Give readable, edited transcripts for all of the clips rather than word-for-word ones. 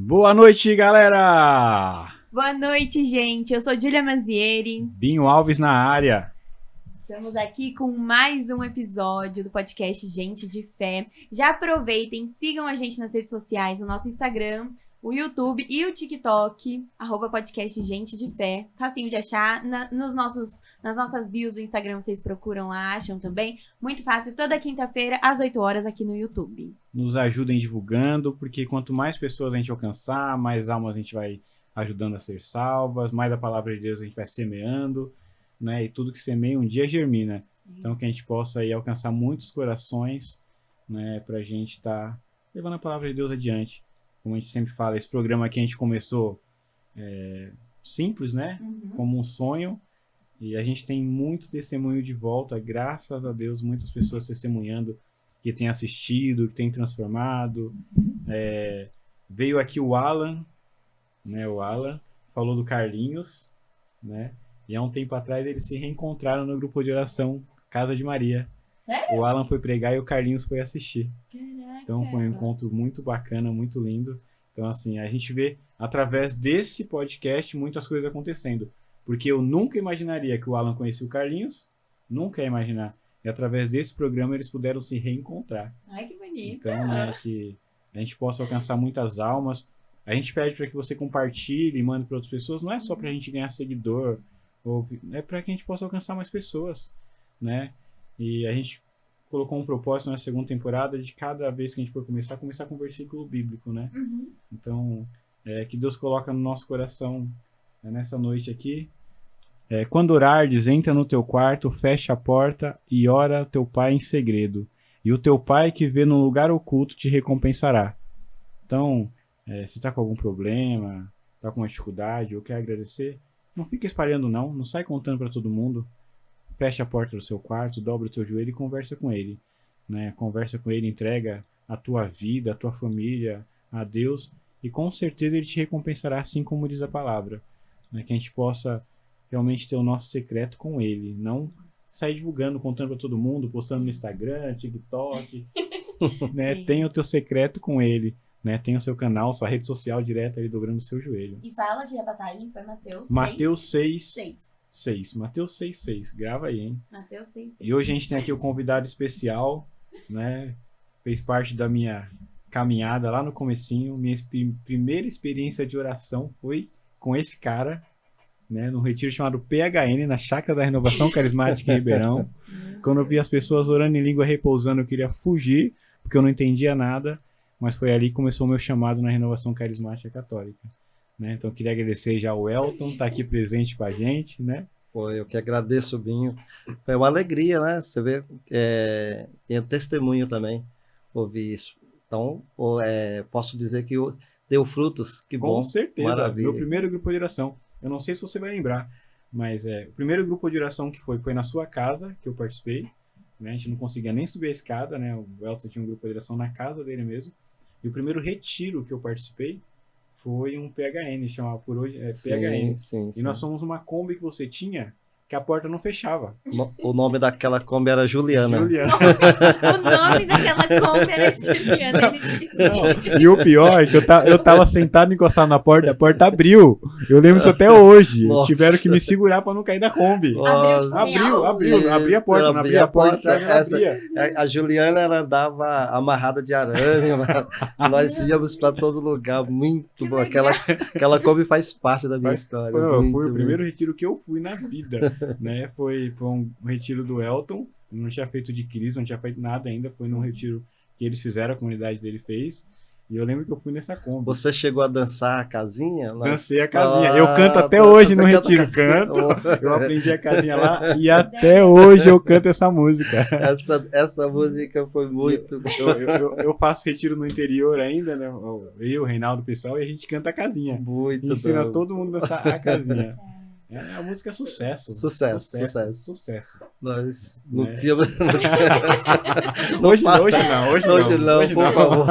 Boa noite, galera! Boa noite, gente. Eu sou Júlia Manzieri. Binho Alves na área. Estamos aqui com mais um episódio do podcast Gente de Fé. Já aproveitem, sigam a gente nas redes sociais, no nosso Instagram, o YouTube e o TikTok, @podcast Gente de Fé. Facinho de achar. Nas nossas bios do Instagram vocês procuram lá, acham também. Muito fácil, toda quinta-feira, às 8 horas, aqui no YouTube. Nos ajudem divulgando, porque quanto mais pessoas a gente alcançar, mais almas a gente vai ajudando a ser salvas, mais a palavra de Deus a gente vai semeando, né? E tudo que semeia um dia germina. Então que a gente possa aí alcançar muitos corações, né? Pra gente estar levando a palavra de Deus adiante. Como a gente sempre fala, esse programa aqui a gente começou simples, né? Como um sonho. E a gente tem muito testemunho de volta, graças a Deus, muitas pessoas testemunhando que têm assistido, que têm transformado. Veio aqui o Alan, né? O Alan falou do Carlinhos, né? E há um tempo atrás eles se reencontraram no grupo de oração Casa de Maria. Sério? O Alan foi pregar e o Carlinhos foi assistir. Caraca. Então foi um encontro muito bacana, muito lindo. Então assim, a gente vê através desse podcast muitas coisas acontecendo. Porque eu nunca imaginaria que o Alan conhecia o Carlinhos, nunca ia imaginar. E através desse programa eles puderam se reencontrar. Ai, que bonito. Então, né, que a gente possa alcançar muitas almas. A gente pede para que você compartilhe e mande para outras pessoas. Não é só para a gente ganhar seguidor, é para que a gente possa alcançar mais pessoas, né? E a gente colocou um propósito na segunda temporada de cada vez que a gente for começar com um versículo bíblico, né? Então, que Deus coloca no nosso coração nessa noite aqui. Quando orares, entra no teu quarto, fecha a porta e ora ao teu pai em segredo. E o teu pai que vê no lugar oculto te recompensará. Então, se está com algum problema, está com uma dificuldade ou quer agradecer, não fica espalhando não sai contando para todo mundo. Fecha a porta do seu quarto, dobra o teu joelho e conversa com ele. Né? Conversa com ele, entrega a tua vida, a tua família a Deus e com certeza ele te recompensará assim como diz a palavra. Né? Que a gente possa realmente ter o nosso secreto com ele, não sair divulgando, contando para todo mundo, postando no Instagram, TikTok, né? Tenha o teu secreto com ele, né? Tenha o seu canal, sua rede social direta ali dobrando o seu joelho. E fala que ia passar aí, foi Mateus 6. 6. Mateus 6. Grava aí, hein? Mateus 6. E hoje a gente tem aqui o convidado especial, né? Fez parte da minha caminhada lá no comecinho. Minha primeira experiência de oração foi com esse cara, né, num retiro chamado PHN, na Chácara da Renovação Carismática em Ribeirão. Quando eu vi as pessoas orando em língua repousando, eu queria fugir, porque eu não entendia nada, mas foi ali que começou o meu chamado na Renovação Carismática Católica. Né? Então eu queria agradecer já o Elton, tá aqui presente com a gente, né? Pô, eu que agradeço, Binho. É uma alegria, né? Você vê, tem testemunho também, ouvir isso. Então, posso dizer que deu frutos, que bom. Com certeza, maravilha. Meu primeiro grupo de oração. Eu não sei se você vai lembrar, mas o primeiro grupo de oração que foi na sua casa, que eu participei. Né? A gente não conseguia nem subir a escada, né? O Elton tinha um grupo de oração na casa dele mesmo. E o primeiro retiro que eu participei foi um PHN, chamava por hoje PHN. Sim. E nós fomos uma Kombi que você tinha, que a porta não fechava. O nome daquela Kombi era Juliana. O nome daquela Kombi era Juliana. E o pior é que eu tava sentado encostado na porta, a porta abriu. Eu lembro isso até hoje. Nossa. Tiveram que me segurar pra não cair da Kombi. Abriu. Abri a porta, não abri a porta. A Juliana, ela andava amarrada de arame. Nós íamos para todo lugar. Muito bom. Aquela Kombi faz parte da minha história. Foi o primeiro retiro que eu fui na vida. Né? Foi um retiro do Elton. Não tinha feito de crise, não tinha feito nada ainda. Foi num retiro que eles fizeram, a comunidade dele fez. E eu lembro que eu fui nessa Kombi. Você chegou a dançar a casinha? Dancei a casinha. Eu canto até hoje no retiro. Eu aprendi a casinha lá e até hoje eu canto essa música. Essa música foi muito... Eu faço retiro no interior ainda, né? Eu, o Reinaldo, o pessoal, e a gente canta a casinha. Muito e ensina todo mundo a dançar a casinha. A música é sucesso. Sucesso. Nós não né? tínhamos... Hoje não, por favor.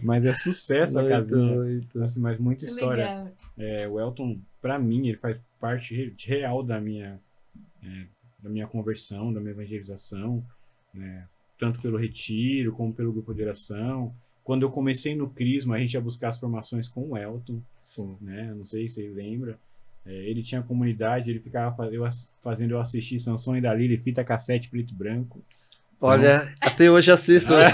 Mas é sucesso a casinha. Muito. Assim, mas muita história. O Elton, pra mim, ele faz parte real da minha conversão, da minha evangelização, né? Tanto pelo retiro, como pelo grupo de oração. Quando eu comecei no Crisma, a gente ia buscar as formações com o Elton, Sim. né? Não sei se você lembra. Ele tinha comunidade, ele ficava fazendo eu assistir Sansão e Dalila, fita cassete preto e branco. Olha, até hoje assisto. Olha,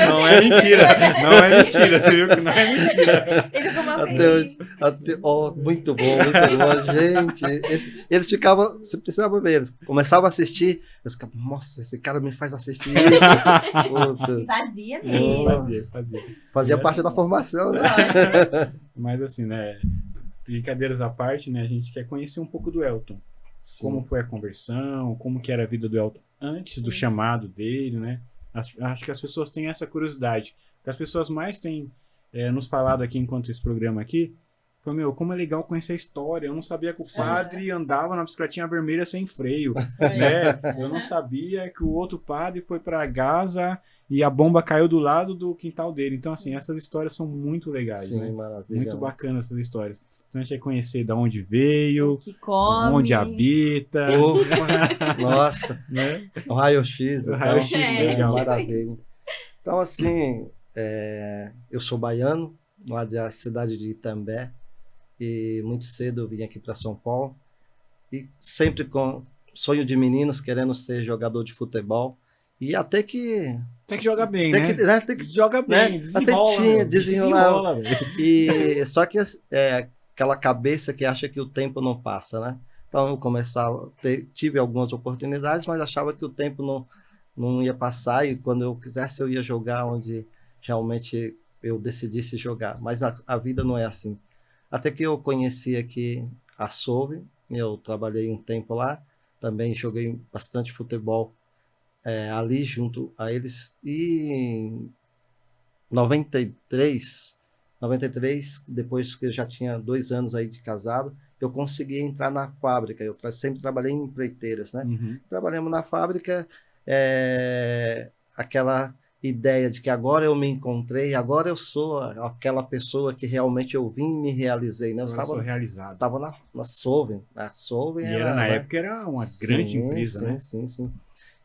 Não é mentira, não é mentira, você viu que não é mentira. ele ficou mal Até feliz. hoje. Muito bom, gente. Eles ficavam, você precisava ver, eles começavam a assistir, eles ficavam, nossa, esse cara me faz assistir isso. Puta. E fazia mesmo. Nossa. Fazia parte da formação, né? Lógico. Mas assim, né, brincadeiras à parte, né, a gente quer conhecer um pouco do Elton. Sim. Como foi a conversão, como que era a vida do Elton antes do chamado dele, né? Acho que as pessoas têm essa curiosidade. O que as pessoas mais têm nos falado aqui enquanto esse programa aqui foi, como é legal conhecer a história. Eu não sabia que o padre andava na bicicletinha vermelha sem freio, né? Eu não sabia que o outro padre foi para Gaza e a bomba caiu do lado do quintal dele. Então, assim, essas histórias são muito legais, Sim, né? maravilha. Muito bacanas essas histórias. Então a gente vai conhecer de onde veio, Que come. onde habita. Ufa, nossa, Né? o raio-x. O raio-x, legal. Maravilha. Então, assim, eu sou baiano, lá da cidade de Itambé, e muito cedo eu vim aqui para São Paulo, e sempre com sonho de meninos, querendo ser jogador de futebol, e até que... Tem que jogar bem, tem né? que, tem que Joga bem, né? desenrola. Até tinha, meu, desenrolar. velho. E só que aquela cabeça que acha que o tempo não passa, né? Então eu tive algumas oportunidades, mas achava que o tempo não ia passar e quando eu quisesse eu ia jogar onde realmente eu decidisse jogar. Mas a vida não é assim. Até que eu conheci aqui a Solve, eu trabalhei um tempo lá, também joguei bastante futebol ali junto a eles. E em 93, depois que eu já tinha 2 anos aí de casado, eu consegui entrar na fábrica. Eu sempre trabalhei em empreiteiras, né? Uhum. Trabalhamos na fábrica, aquela ideia de que agora eu me encontrei, agora eu sou aquela pessoa que realmente eu vim e me realizei, né? Eu Agora sou realizado. estava na Solven. A Solven E na época era uma grande empresa, né? Sim.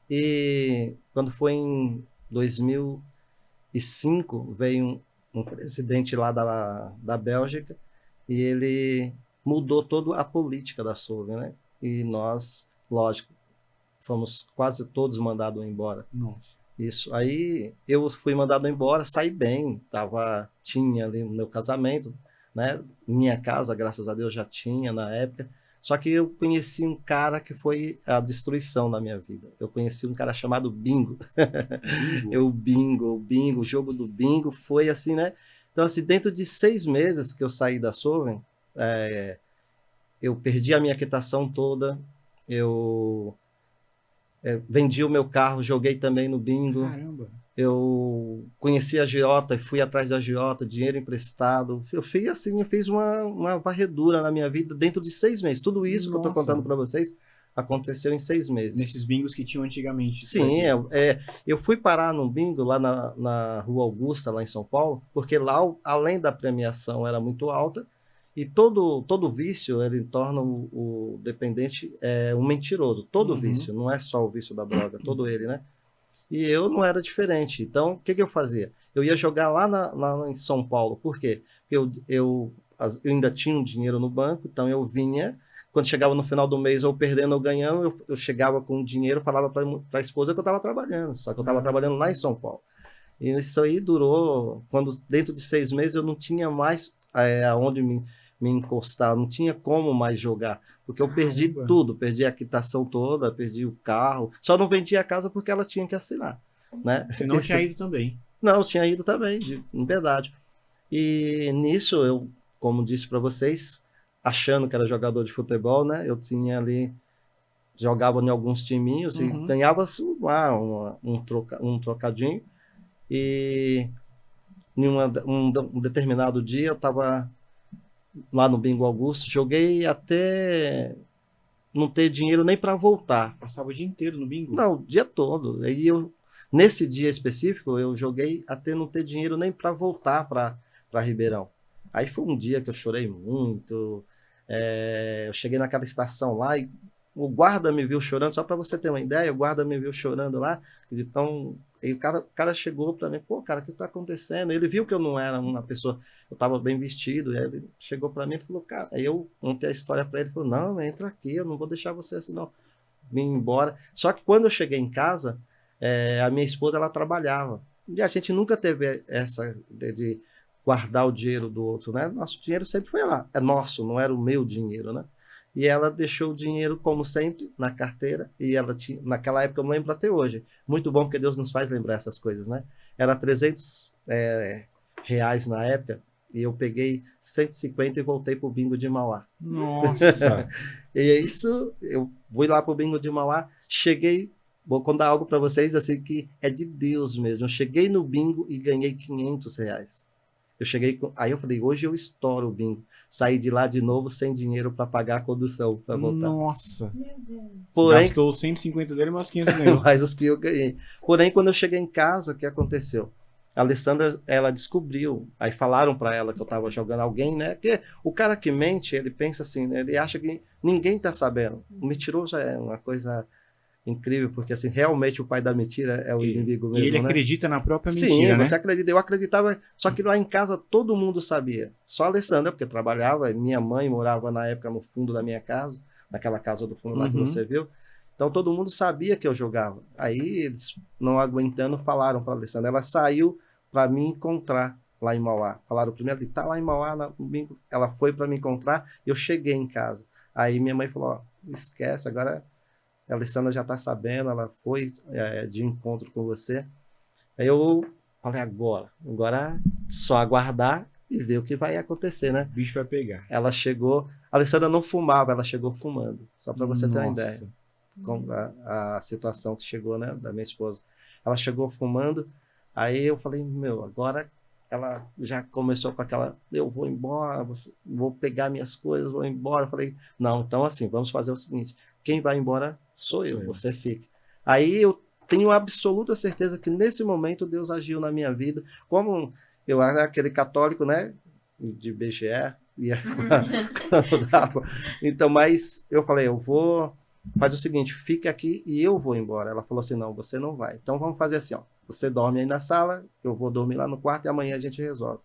E quando foi em 2005, veio um presidente lá da Bélgica e ele mudou toda a política da Solven, né? E nós, lógico, fomos quase todos mandados embora. Nossa. Isso. Aí eu fui mandado embora, saí bem, tinha ali no meu casamento, né? Minha casa, graças a Deus, já tinha na época. Só que eu conheci um cara que foi a destruição na minha vida. Eu conheci um cara chamado Bingo. O jogo do Bingo foi assim, né? Então, assim, dentro de 6 meses que eu saí da Solven, eu perdi a minha quitação toda, eu vendi o meu carro, joguei também no Bingo. Caramba. Eu conheci a agiota e fui atrás da agiota, dinheiro emprestado. Eu fiz uma varredura na minha vida dentro de 6 meses. Tudo isso que eu estou contando para vocês aconteceu em 6 meses. Nesses bingos que tinham antigamente. Sim, eu fui parar num bingo lá na Rua Augusta, lá em São Paulo, porque lá, além da premiação, era muito alta, e todo vício, ele torna o dependente um mentiroso. Todo vício, não é só o vício da droga, todo ele, né? E eu não era diferente. Então, o que eu fazia? Eu ia jogar lá em São Paulo. Por quê? Porque eu ainda tinha um dinheiro no banco, então eu vinha. Quando chegava no final do mês, ou perdendo ou ganhando, eu chegava com o dinheiro, falava para a esposa que eu estava trabalhando. Só que eu estava trabalhando lá em São Paulo. E isso aí durou, dentro de 6 meses eu não tinha mais aonde me encostar, não tinha como mais jogar, porque eu perdi tudo, perdi a quitação toda, perdi o carro, só não vendi a casa porque ela tinha que assinar, né? Você não tinha ido também? Não, eu tinha ido também, de verdade. E nisso eu, como disse para vocês, achando que era jogador de futebol, né? Eu tinha ali, jogava em alguns timinhos e ganhava lá um trocadinho. E em um determinado dia eu estava lá no Bingo Augusto, joguei até não ter dinheiro nem para voltar. Passava o dia inteiro no bingo? Não, o dia todo. Aí nesse dia específico, eu joguei até não ter dinheiro nem para voltar para Ribeirão. Aí foi um dia que eu chorei muito. Eu cheguei naquela estação lá e o guarda me viu chorando, só para você ter uma ideia, o guarda me viu chorando lá, de tão Aí o cara chegou para mim, pô, cara, o que tá acontecendo? Ele viu que eu não era uma pessoa, eu tava bem vestido, e aí ele chegou para mim e falou, cara, aí eu contei a história para ele, falou, não, entra aqui, eu não vou deixar você assim, não. Vim embora. Só que quando eu cheguei em casa, a minha esposa, ela trabalhava. E a gente nunca teve essa de guardar o dinheiro do outro, né? Nosso dinheiro sempre foi lá. É nosso, não era o meu dinheiro, né? E ela deixou o dinheiro, como sempre, na carteira. E ela tinha, naquela época, eu não lembro até hoje. Muito bom, porque Deus nos faz lembrar essas coisas, né? Era 300 reais na época. E eu peguei 150 e voltei pro bingo de Mauá. Nossa! E é isso, eu fui lá pro bingo de Mauá, cheguei, vou contar algo para vocês assim que é de Deus mesmo. Eu cheguei no bingo e ganhei 500 reais. Aí eu falei, hoje eu estouro o bingo. Saí de lá de novo sem dinheiro para pagar a condução, para voltar. Nossa! Meu Deus. Porém, Gastou os 150 dele, mas 500 ganhou. mais os que eu ganhei. Porém, quando eu cheguei em casa, o que aconteceu? A Alessandra, ela descobriu, aí falaram para ela que eu estava jogando alguém, né? Porque o cara que mente, ele pensa assim, né? Ele acha que ninguém está sabendo. O mentiroso é uma coisa incrível, porque assim, realmente o pai da mentira é o inimigo mesmo, E ele né? acredita na própria Sim, mentira, né? você acredita. Eu acreditava, só que lá em casa todo mundo sabia. Só a Alessandra, porque trabalhava, minha mãe morava na época no fundo da minha casa, naquela casa do fundo lá que você viu. Então todo mundo sabia que eu jogava. Aí eles, não aguentando, falaram para a Alessandra. Ela saiu para me encontrar lá em Mauá. Falaram primeiro, tá lá em Mauá, ela foi para me encontrar, eu cheguei em casa. Aí minha mãe falou, ó, esquece, agora a Alessandra já está sabendo, ela foi de encontro com você. Aí eu falei, agora só aguardar e ver o que vai acontecer, né? O bicho vai pegar. Ela chegou, a Alessandra não fumava, ela chegou fumando, só para você ter uma ideia. Com a situação que chegou, né, da minha esposa. Ela chegou fumando, aí eu falei, agora ela já começou com aquela, eu vou embora, vou pegar minhas coisas, vou embora. Eu falei, não, então assim, vamos fazer o seguinte, quem vai embora sou eu, você fica. Aí eu tenho absoluta certeza que nesse momento Deus agiu na minha vida, como eu era aquele católico, né, de BGE, então, mas eu falei, eu vou... Faz o seguinte, fica aqui e eu vou embora. Ela falou assim, não, você não vai. Então vamos fazer assim, ó. Você dorme aí na sala, eu vou dormir lá no quarto e amanhã a gente resolve.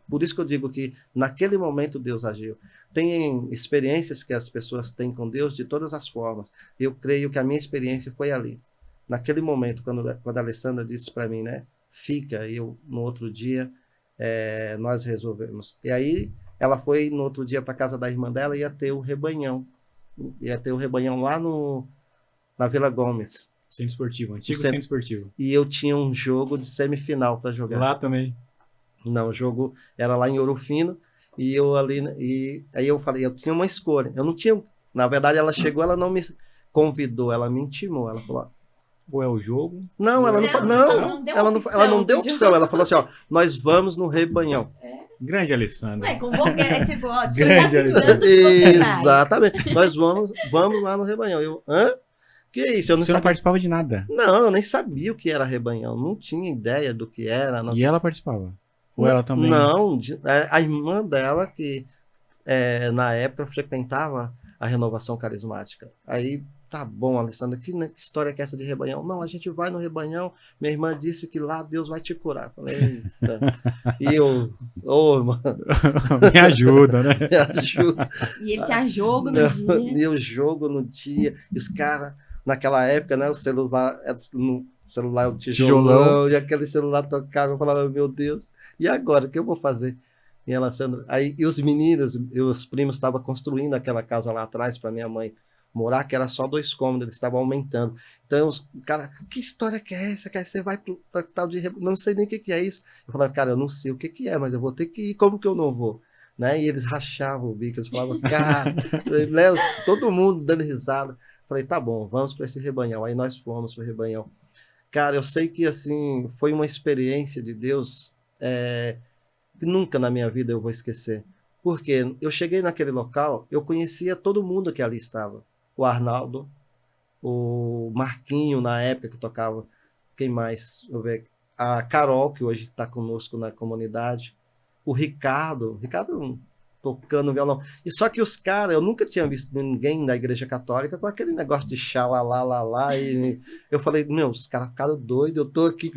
Por isso que eu digo que naquele momento Deus agiu. Tem experiências que as pessoas têm com Deus de todas as formas. Eu creio que a minha experiência foi ali. Naquele momento, quando a Alessandra disse para mim, né, fica, e eu no outro dia nós resolvemos. E aí ela foi no outro dia para casa da irmã dela e ia ter o rebanhão. Ia ter o rebanhão lá na Vila Gomes. Centro esportivo, antigo centro esportivo. E eu tinha um jogo de semifinal para jogar. Lá também? Não, o jogo era lá em Ouro Fino. E eu ali, e aí eu falei, eu tinha uma escolha. Eu não tinha, na verdade ela chegou, ela não me convidou, ela me intimou. Ela falou, ou é o jogo? Não, ela não deu opção. Ela falou assim, ó, nós vamos no rebanhão. Grande Alessandra. Ué, convoquei, tipo, ó, grande Alessandra. Exatamente. Nós vamos lá no rebanhão. Eu, hã? Que isso? Eu não Você sabia. não participava de nada? Não, eu nem sabia o que era rebanhão. Não tinha ideia do que era. E ela participava? Ou ela também? Não, a irmã dela que na época frequentava a renovação carismática. Aí, tá bom, Alessandra, que história que é essa de rebanhão? Não, a gente vai no rebanhão, minha irmã disse que lá Deus vai te curar. Falei, eita. E eu, irmã. Me ajuda, né? Me ajuda. E ele tinha jogo no dia. E o jogo no dia. E os caras, naquela época, né, o celular o tijolão, e aquele celular tocava, eu falava, meu Deus, e agora, o que eu vou fazer? E ela sendo, aí, e os meninos, e os primos estavam construindo aquela casa lá atrás para minha mãe morar, que era só 2 cômodos, eles estavam aumentando. Então, os cara, que história que é essa? Você vai para tal de... Não sei nem o que é isso. Eu falava, cara, eu não sei o que é, mas eu vou ter que ir, como que eu não vou? Né? E eles rachavam o bico, eles falavam, cara, né? Todo mundo dando risada. Falei, tá bom, vamos para esse rebanhão. Aí nós fomos para o rebanhão. Cara, eu sei que, assim, foi uma experiência de Deus que nunca na minha vida eu vou esquecer. Porque eu cheguei naquele local, eu conhecia todo mundo que ali estava. O Arnaldo, o Marquinho, na época que tocava, quem mais? Deixa eu ver. A Carol, que hoje está conosco na comunidade. O Ricardo tocando violão. E só que os caras, eu nunca tinha visto ninguém da igreja católica com aquele negócio de xalala, e eu falei, meu, os caras ficaram doidos, eu tô aqui,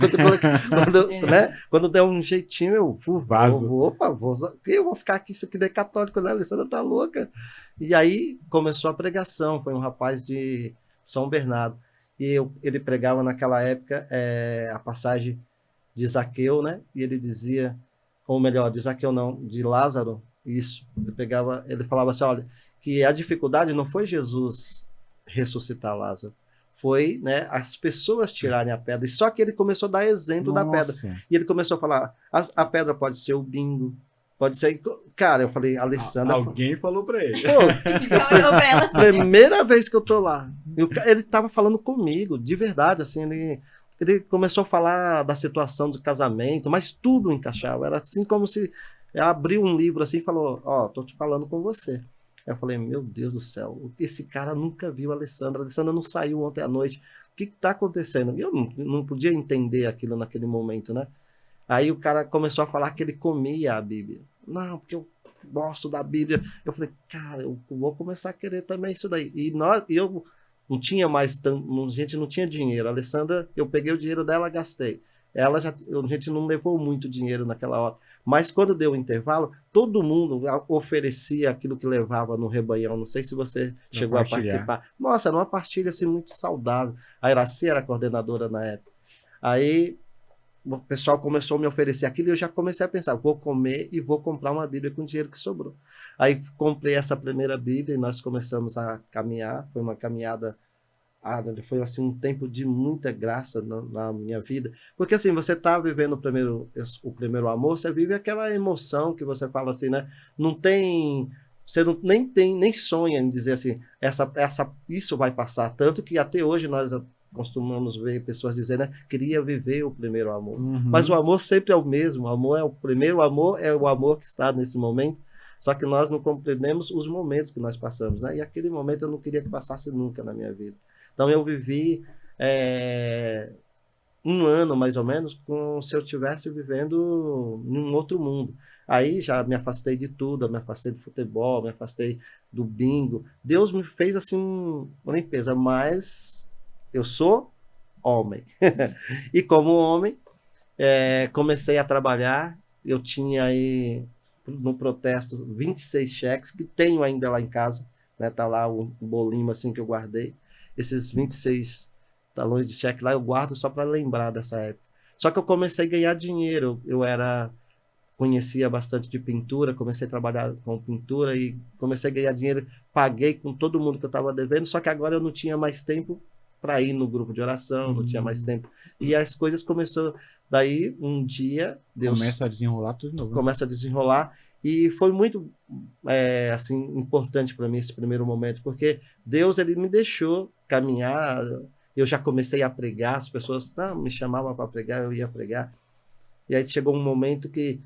quando der um jeitinho, eu vou ficar aqui, isso aqui não é católico, né? A Alessandra tá louca. E aí começou a pregação, foi um rapaz de São Bernardo, e ele pregava naquela época a passagem de Zaqueu, né? E ele dizia, ou melhor, de Zaqueu não, de Lázaro, isso, ele falava assim, olha, que a dificuldade não foi Jesus ressuscitar Lázaro, foi, né, as pessoas tirarem a pedra, e só que ele começou a dar exemplo da pedra, e ele começou a falar, a pedra pode ser o bingo, pode ser, cara, eu falei, Alessandra... Alguém falou pra ele. Pô, olhou pra ela assim, primeira vez que eu tô lá, ele tava falando comigo, de verdade, assim, ele começou a falar da situação do casamento, mas tudo encaixava, era assim como se abriu um livro assim e falou, tô te falando com você. Eu falei, meu Deus do céu, esse cara nunca viu a Alessandra não saiu ontem à noite, o que está acontecendo? Eu não podia entender aquilo naquele momento, né? Aí o cara começou a falar que ele comia a Bíblia. Não, porque eu gosto da Bíblia. Eu falei, cara, eu vou começar a querer também isso daí. E eu não tinha mais a gente não tinha dinheiro. A Alessandra, eu peguei o dinheiro dela, gastei. A gente não levou muito dinheiro naquela hora. Mas quando deu o intervalo, todo mundo oferecia aquilo que levava no rebanhão. Não sei se você chegou a participar. Nossa, era uma partilha assim, muito saudável. A Iraci era a coordenadora na época. Aí o pessoal começou a me oferecer aquilo e eu já comecei a pensar, vou comer e vou comprar uma Bíblia com o dinheiro que sobrou. Aí comprei essa primeira Bíblia e nós começamos a caminhar. Foi uma caminhada... foi assim um tempo de muita graça na minha vida, porque assim, você tá vivendo o primeiro amor, você vive aquela emoção que você fala assim, né, você nem sonha em dizer assim, isso vai passar, tanto que até hoje nós costumamos ver pessoas dizendo, né, queria viver o primeiro amor, mas o amor sempre é o mesmo, o primeiro amor é o amor que está nesse momento, só que nós não compreendemos os momentos que nós passamos, né, e aquele momento eu não queria que passasse nunca na minha vida. Então, eu vivi 1 ano, mais ou menos, como se eu estivesse vivendo em um outro mundo. Aí já me afastei de tudo, me afastei do futebol, me afastei do bingo. Deus me fez assim uma limpeza, mas eu sou homem. E como homem, comecei a trabalhar. Eu tinha aí, no protesto, 26 cheques, que tenho ainda lá em casa. Né? Tá lá um bolinho assim que eu guardei. Esses 26 talões de cheque lá eu guardo só para lembrar dessa época. Só que eu comecei a ganhar dinheiro. Conhecia bastante de pintura, comecei a trabalhar com pintura e comecei a ganhar dinheiro. Paguei com todo mundo que eu estava devendo, só que agora eu não tinha mais tempo para ir no grupo de oração, não tinha mais tempo. E as coisas começaram... Daí, um dia, Deus... Começa a desenrolar tudo de novo. Começa a desenrolar. E foi muito assim, importante para mim esse primeiro momento, porque Deus ele me deixou caminhar, eu já comecei a pregar, as pessoas me chamavam para pregar, eu ia pregar, e aí chegou um momento que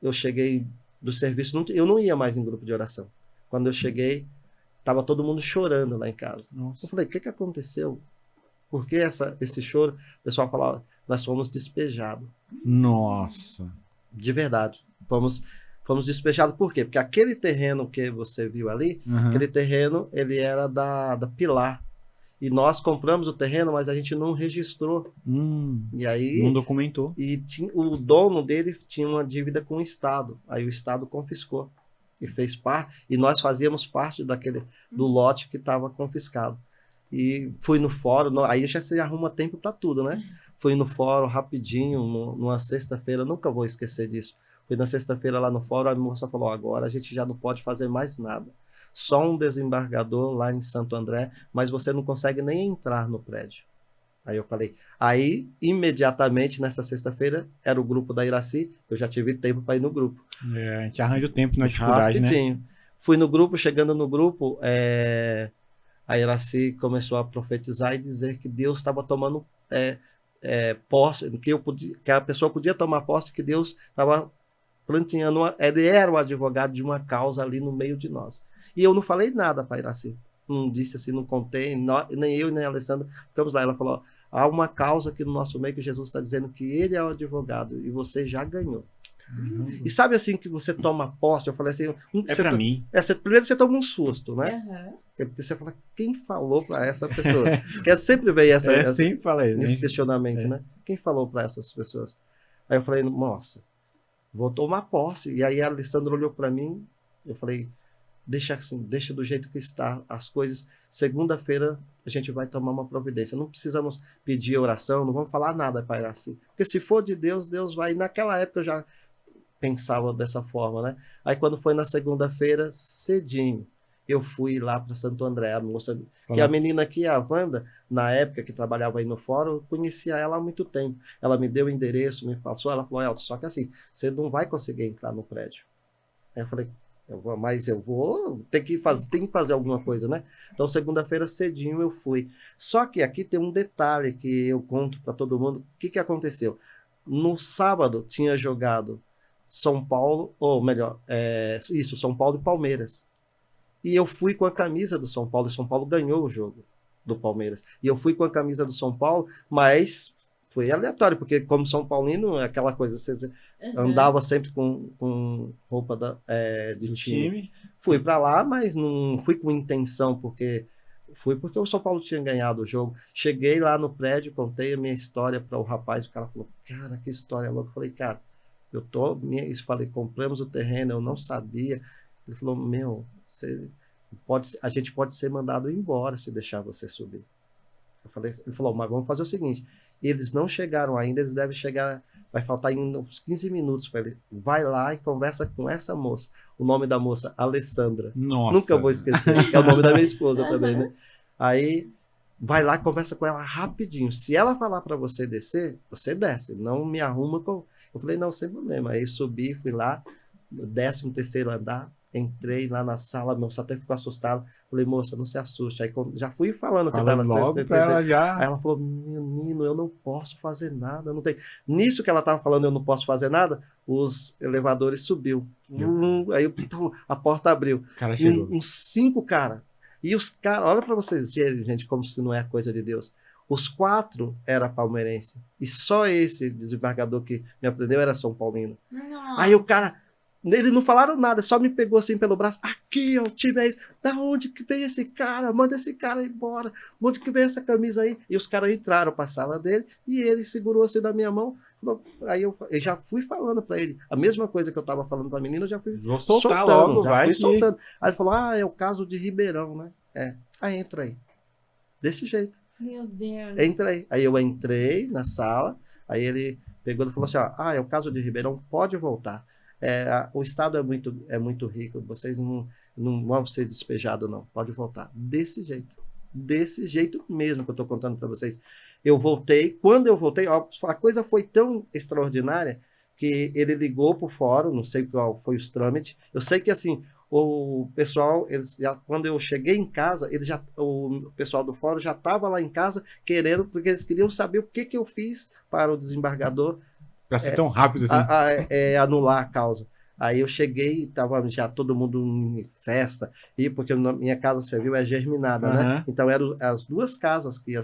eu cheguei do serviço, eu não ia mais em grupo de oração. Quando eu cheguei, estava todo mundo chorando lá em casa. Nossa. Eu falei, o que aconteceu? Por que esse choro? O pessoal falava, nós fomos despejados. Nossa! De verdade, fomos despejados. Por quê? Porque aquele terreno que você viu ali, aquele terreno, ele era da Pilar. E nós compramos o terreno, mas a gente não registrou. E aí... Não documentou. E o dono dele tinha uma dívida com o Estado. Aí o Estado confiscou. E fez parte. E nós fazíamos parte do lote que estava confiscado. E fui no fórum. Aí já se arruma tempo para tudo, né? Fui no fórum rapidinho, numa sexta-feira. Nunca vou esquecer disso. Fui na sexta-feira lá no fórum, a moça falou, agora a gente já não pode fazer mais nada. Só um desembargador lá em Santo André, mas você não consegue nem entrar no prédio. Aí eu falei, imediatamente nessa sexta-feira, era o grupo da Iraci, eu já tive tempo para ir no grupo. A gente arranja o tempo na dificuldade, rapidinho, né? Fui no grupo, chegando no grupo, a Iraci começou a profetizar e dizer que Deus estava tomando posse, que a pessoa podia tomar posse, que Deus estava planteando, ele era o advogado de uma causa ali no meio de nós. E eu não falei nada para a Iraci, não disse assim, não contei, nem eu nem a Alessandra, ficamos lá, ela falou, há uma causa aqui no nosso meio que Jesus está dizendo que ele é o advogado e você já ganhou. E sabe assim que você toma posse? Eu falei assim, É pra mim. primeiro você toma um susto, né? Aham. Porque você fala, quem falou para essa pessoa? Porque sempre vem Sempre fala isso. esse questionamento, É. né? Quem falou para essas pessoas? Aí eu falei, nossa, vou tomar posse. E aí a Alessandra olhou para mim, eu falei, deixa assim, deixa do jeito que está as coisas. Segunda-feira a gente vai tomar uma providência. Não precisamos pedir oração, não vamos falar nada para Iraci. Porque se for de Deus, Deus vai. E naquela época eu já pensava dessa forma, né? Aí quando foi na segunda-feira, cedinho, eu fui lá para Santo André, a moça, que a menina aqui, a Wanda, na época que trabalhava aí no fórum, eu conhecia ela há muito tempo. Ela me deu o endereço, me passou, ela falou, Elton, só que assim, você não vai conseguir entrar no prédio. Aí eu falei, mas eu vou, tem que fazer alguma coisa, né? Então, segunda-feira cedinho eu fui. Só que aqui tem um detalhe que eu conto para todo mundo. O que aconteceu? No sábado tinha jogado São Paulo, ou melhor, São Paulo e Palmeiras. E eu fui com a camisa do São Paulo, e São Paulo ganhou o jogo do Palmeiras. E eu fui com a camisa do São Paulo, mas foi aleatório, porque como São Paulino, é aquela coisa, você andava sempre com roupa de time. Fui para lá, mas não fui com intenção, fui porque o São Paulo tinha ganhado o jogo. Cheguei lá no prédio, contei a minha história para o rapaz, o cara falou, cara, que história louca. Eu falei, cara, falei, compramos o terreno, eu não sabia. Ele falou, a gente pode ser mandado embora se deixar você subir. Ele falou, mas vamos fazer o seguinte, eles não chegaram ainda, eles devem chegar, vai faltar uns 15 minutos para ele. Vai lá e conversa com essa moça. O nome da moça, Alessandra. Nossa. Nunca vou esquecer, é o nome da minha esposa também, né? Aí, vai lá e conversa com ela rapidinho. Se ela falar para você descer, você desce, não me arruma. Eu falei, não, sem problema. Aí subi, fui lá, 13º andar, entrei lá na sala, a moça até ficou assustada. Falei, moça, não se assuste. Aí já fui falando assim para ela. Logo para ela já. Aí ela falou, menino, eu não posso fazer nada. Não tem. Nisso que ela estava falando, eu não posso fazer nada, os elevadores subiu. Aí a porta abriu. Cara chegou. Uns 5 caras. E os caras, olha para vocês verem, gente, como se não é coisa de Deus. Os 4 era palmeirense. E só esse desembargador que me atendeu era São Paulino. Nossa. Aí o cara, eles não falaram nada, só me pegou assim pelo braço. Aqui, o time é isso. Da onde que veio esse cara? Manda esse cara embora. Onde que veio essa camisa aí? E os caras entraram para a sala dele e ele segurou assim da minha mão. Aí eu já fui falando para ele. A mesma coisa que eu estava falando para a menina, eu já fui Vou soltar logo, vai. Soltando. Aí ele falou, é o caso de Ribeirão, né? Aí entra aí. Desse jeito. Meu Deus. Entra aí. Aí eu entrei na sala, aí ele pegou e falou assim, é o caso de Ribeirão, pode voltar. O estado é muito rico, vocês não vão ser despejados não, pode voltar. Desse jeito mesmo que eu estou contando para vocês. Eu voltei, quando eu voltei, a coisa foi tão extraordinária que ele ligou para o fórum, não sei qual foi os trâmites, eu sei que assim, o pessoal, quando eu cheguei em casa, o pessoal do fórum já estava lá em casa porque eles queriam saber o que eu fiz para o desembargador para ser tão rápido assim. Anular a causa. Aí eu cheguei, estava já todo mundo em festa, porque minha casa civil é germinada, né? Então eram as 2 casas que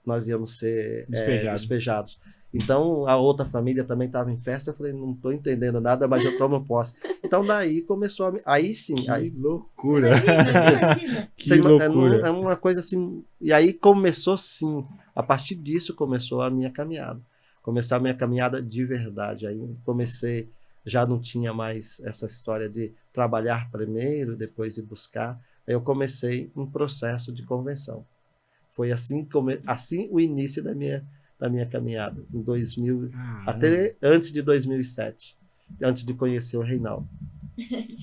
nós íamos ser despejados. Então a outra família também estava em festa, eu falei, não estou entendendo nada, mas eu tomo posse. Então daí começou aí sim. Que loucura. Imagina. Que loucura. É uma coisa assim, e aí começou sim, a partir disso começou a minha caminhada. Começar a minha caminhada de verdade. Aí comecei, já não tinha mais essa história de trabalhar primeiro, depois ir buscar. Aí eu comecei um processo de convenção. Foi assim o início da minha caminhada, em 2000, até antes de 2007, antes de conhecer o Reinaldo.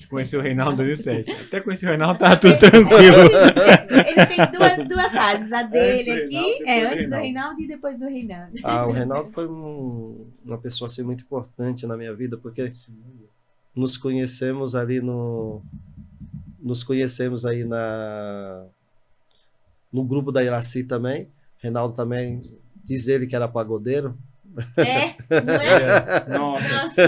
Conheci o Reinaldo em 2007. Até conheci o Reinaldo, tá tudo tranquilo. Ele tem duas fases. A dele aqui antes do Reinaldo e depois do Reinaldo. O Reinaldo foi uma pessoa assim, muito importante na minha vida, porque nos conhecemos aí no grupo da Iraci também. Reinaldo também, diz ele que era pagodeiro. Não é? Nossa,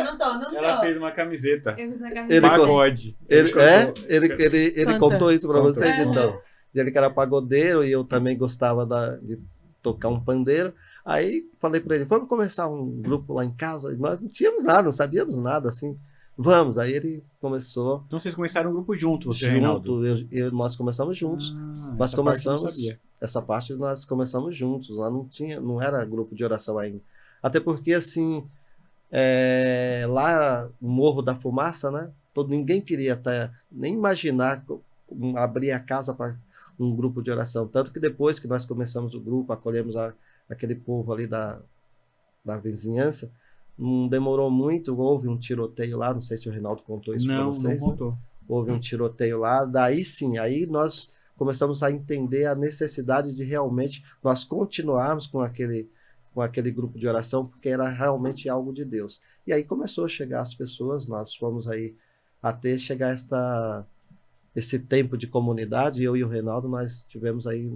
não tô. Ela fez uma camiseta. Eu fiz uma camiseta. Pagode. Ele contou isso pra vocês, Contou. então. Diz ele que era pagodeiro e eu também gostava de tocar um pandeiro. Aí falei para ele, vamos começar um grupo lá em casa. E nós não tínhamos nada, não sabíamos nada, assim. Vamos. Aí ele começou Então vocês começaram um grupo junto, você e o Reinaldo? nós começamos juntos. Nós Essa parte eu não começamos sabia. essa parte nós começamos juntos. Lá não era grupo de oração ainda. Até porque assim, lá no Morro da Fumaça, né? Ninguém queria até nem imaginar abrir a casa para um grupo de oração. Tanto que depois que nós começamos o grupo, acolhemos aquele povo ali da vizinhança, não demorou muito, houve um tiroteio lá, não sei se o Reinaldo contou isso para vocês. Não contou. Né? Houve um tiroteio lá, daí sim, aí nós começamos a entender a necessidade de realmente nós continuarmos com aquele grupo de oração, porque era realmente algo de Deus. E aí começou a chegar as pessoas, nós fomos aí até chegar esse tempo de comunidade. Eu e o Reinaldo, nós tivemos aí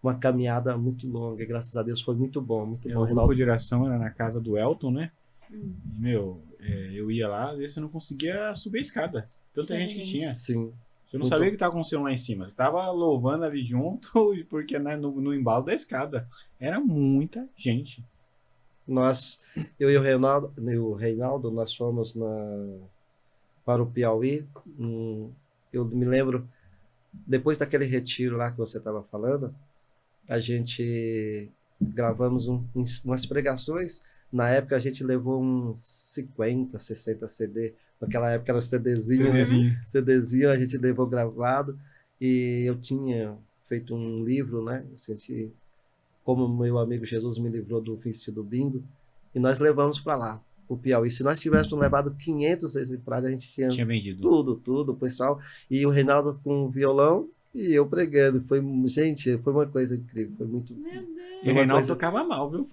uma caminhada muito longa, e graças a Deus foi muito bom, muito bom. O grupo de oração era na casa do Elton, né? E, eu ia lá, às vezes eu não conseguia subir a escada. Tanta gente que tinha. Sim. Você não sabia o que estava acontecendo lá em cima. Você estava louvando ali junto, porque né, no embalo da escada. Era muita gente. Eu e o Reinaldo, nós fomos para o Piauí. Eu me lembro, depois daquele retiro lá que você estava falando, a gente gravamos umas pregações. Na época a gente levou uns 50, 60 CD. Naquela época era CDzinho, né? CDzinho a gente levou gravado. E eu tinha feito um livro, né? Como meu amigo Jesus me livrou do vício do bingo. E nós levamos para lá, para o Piauí. Se nós tivéssemos levado 500 exemplares, a gente tinha vendido tudo, pessoal. E o Reinaldo com o violão e eu pregando. Gente, foi uma coisa incrível. Foi muito. Meu Deus. E o Reinaldo tocava mal, viu?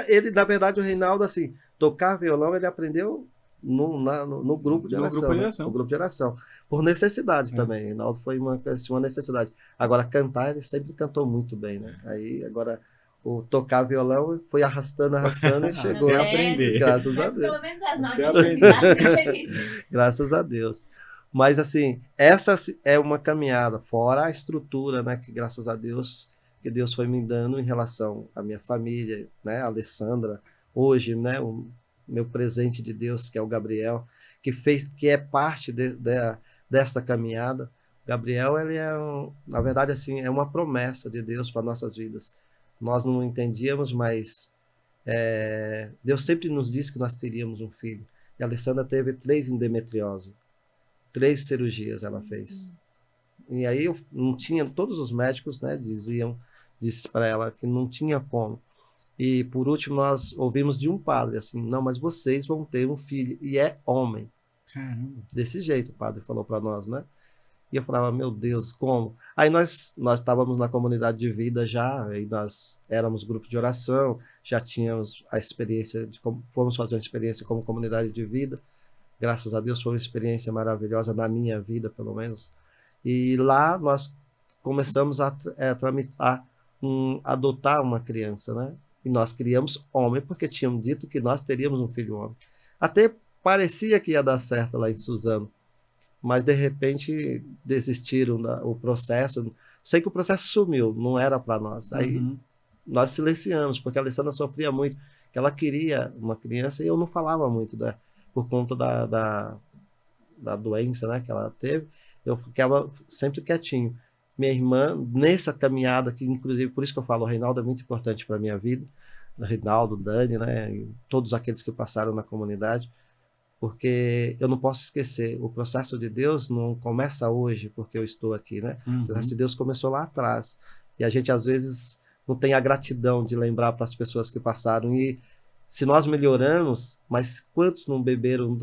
Ele, na verdade, o Reinaldo, assim, tocar violão, ele aprendeu no grupo de oração. No grupo de oração. Por necessidade também. O Reinaldo foi uma necessidade. Agora, cantar, ele sempre cantou muito bem, né? Aí, agora, o tocar violão foi arrastando e chegou a aprender. Graças a Deus. Pelo menos as notinhas. Graças a Deus. Mas, assim, essa é uma caminhada, fora a estrutura, né? Que, graças a Deus, que Deus foi me dando em relação à minha família, né? A Alessandra, hoje, né? O meu presente de Deus, que é o Gabriel, que é parte dessa caminhada. O Gabriel, ele na verdade, assim, é uma promessa de Deus para nossas vidas. Nós não entendíamos, mas Deus sempre nos disse que nós teríamos um filho. E a Alessandra teve 3 endometriose. 3 cirurgias ela fez. E aí não tinha, todos os médicos, né, disse para ela que não tinha como. E por último nós ouvimos de um padre assim, não, mas vocês vão ter um filho e é homem. Caramba. Desse jeito o padre falou para nós, né? E eu falava, meu Deus, como? Aí nós estávamos na comunidade de vida já, aí nós éramos grupo de oração, já tínhamos a experiência fomos fazer uma experiência como comunidade de vida. Graças a Deus foi uma experiência maravilhosa na minha vida, pelo menos. E lá nós começamos a tramitar, adotar uma criança, né? E nós criamos homem, porque tinham dito que nós teríamos um filho homem. Até parecia que ia dar certo lá em Suzano, mas de repente desistiram o processo. Sei que o processo sumiu, não era para nós. Aí nós silenciamos, porque a Alessandra sofria muito, que ela queria uma criança e eu não falava muito por conta da doença, né, que ela teve. Eu ficava sempre quietinho. Minha irmã, nessa caminhada, que inclusive, por isso que eu falo, o Reinaldo é muito importante para a minha vida, o Reinaldo, Dani, né, e todos aqueles que passaram na comunidade, porque eu não posso esquecer, o processo de Deus não começa hoje porque eu estou aqui, né? O processo de Deus começou lá atrás, e a gente às vezes não tem a gratidão de lembrar para as pessoas que passaram, e se nós melhoramos, mas quantos não beberam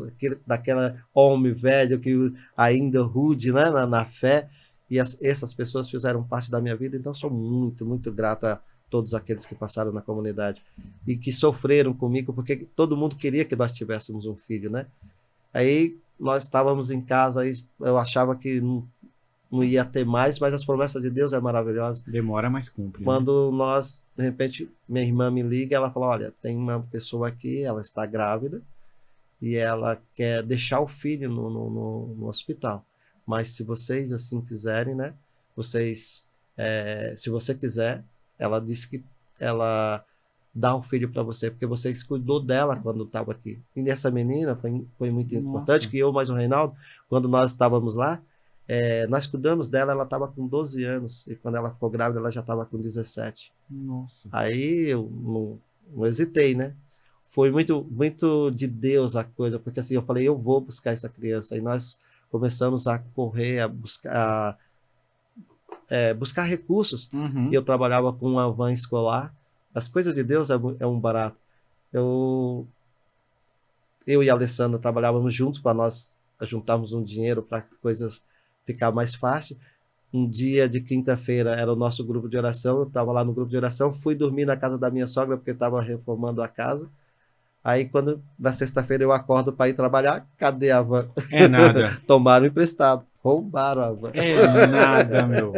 daquela homem velho que ainda rude, né, na fé, e essas pessoas fizeram parte da minha vida. Então sou muito, muito grato a todos aqueles que passaram na comunidade e que sofreram comigo, porque todo mundo queria que nós tivéssemos um filho, né? Aí nós estávamos em casa, aí eu achava que não ia ter mais, mas as promessas de Deus é maravilhosa. Demora, mas cumpre. Quando nós, de repente, minha irmã me liga, ela fala, olha, tem uma pessoa aqui, ela está grávida e ela quer deixar o filho no hospital. Mas se vocês assim quiserem, né? Se você quiser, ela disse que ela dá o filho para você, porque você cuidou dela quando estava aqui. E essa menina foi muito importante, que eu mais o Reinaldo, quando nós estávamos lá, nós cuidamos dela, ela estava com 12 anos, e quando ela ficou grávida, ela já estava com 17. Nossa. Aí eu não hesitei, né? Foi muito, muito de Deus a coisa, porque assim, eu falei, eu vou buscar essa criança. E nós começamos a correr, a buscar recursos. Uhum. E eu trabalhava com uma van escolar. As coisas de Deus é um barato. Eu e a Alessandra trabalhávamos juntos para nós juntarmos um dinheiro para coisas ficar mais fácil. Um dia de quinta-feira era o nosso grupo de oração, eu estava lá no grupo de oração, fui dormir na casa da minha sogra porque estava reformando a casa. Aí na sexta-feira eu acordo para ir trabalhar, cadê a van? É nada. Tomaram emprestado, roubaram a van. É nada, meu.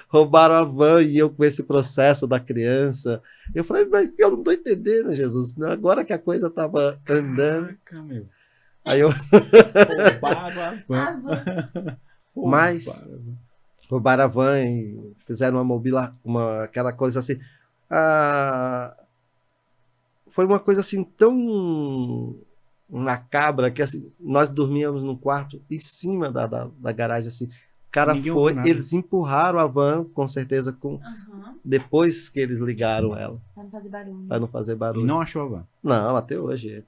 Roubaram a van e eu com esse processo da criança. Eu falei, mas eu não estou entendendo, Jesus. Agora que a coisa estava andando. Caraca, meu. Aí eu... Roubaram a van. Mas roubaram a van e fizeram aquela coisa assim. Foi uma coisa assim tão macabra que assim, nós dormíamos no quarto em cima da garagem assim. O cara eles empurraram a van, com certeza, depois que eles ligaram ela. Para não fazer barulho. Para não fazer barulho. E não achou a van? Não, até hoje.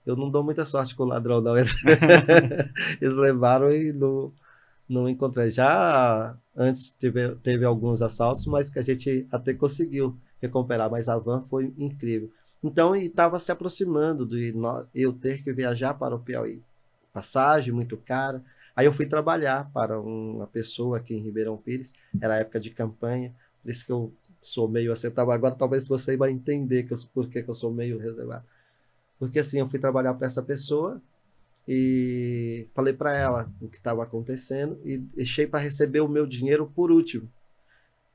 Eu não dou muita sorte com o ladrão, não. Eles levaram e não encontrei. Já antes teve alguns assaltos, mas que a gente até conseguiu recuperar. Mas a van foi incrível. Então, e estava se aproximando de eu ter que viajar para o Piauí. Passagem muito cara. Aí eu fui trabalhar para uma pessoa aqui em Ribeirão Pires. Era época de campanha. Por isso que eu sou meio assim. Agora talvez você vai entender por que eu sou meio reservado. Porque assim, eu fui trabalhar para essa pessoa e falei para ela o que estava acontecendo e deixei para receber o meu dinheiro por último.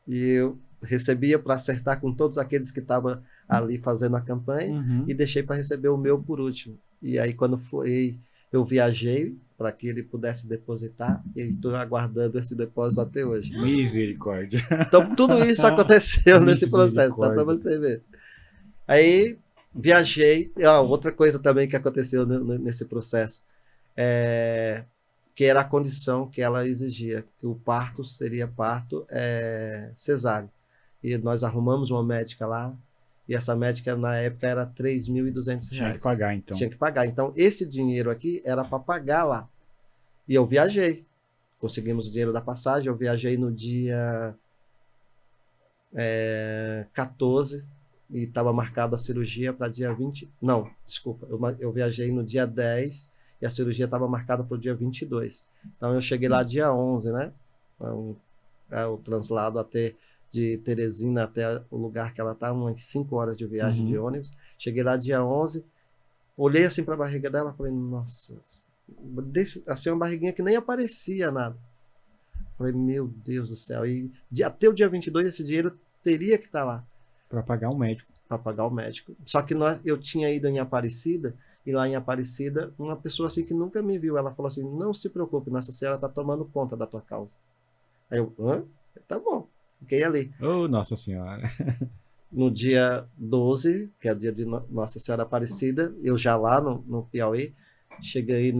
E eu recebia para acertar com todos aqueles que estavam ali fazendo a campanha e deixei para receber o meu por último. E aí quando eu viajei para que ele pudesse depositar e estou aguardando esse depósito até hoje. Misericórdia. Então tudo isso aconteceu nesse processo, só para você ver. Aí viajei. Outra coisa também que aconteceu nesse processo que era a condição que ela exigia, que o parto seria parto cesáreo. E nós arrumamos uma médica lá, e essa médica na época era R$3.200. Tinha que pagar, então. Tinha que pagar. Então, esse dinheiro aqui era para pagar lá. E eu viajei. Conseguimos o dinheiro da passagem, eu viajei no dia 14, e estava marcada a cirurgia para dia 20. Não, desculpa, eu viajei no dia 10 e a cirurgia estava marcada para o dia 22. Então eu cheguei lá dia 11, né? Então, o translado de Teresina até o lugar que ela está, umas 5 horas de viagem de ônibus. Cheguei lá dia 11, olhei assim para a barriga dela e falei, nossa, assim uma barriguinha que nem aparecia nada. Falei, meu Deus do céu. E até o dia 22 esse dinheiro teria que estar lá. Para pagar o médico. Para pagar o médico. Só que eu tinha ido em Aparecida, e lá em Aparecida, uma pessoa assim que nunca me viu, ela falou assim, não se preocupe, Nossa Senhora está tomando conta da tua causa. Aí eu, tá bom, fiquei ali. Oh, Nossa Senhora. No dia 12, que é o dia de Nossa Senhora Aparecida, eu já lá no Piauí, cheguei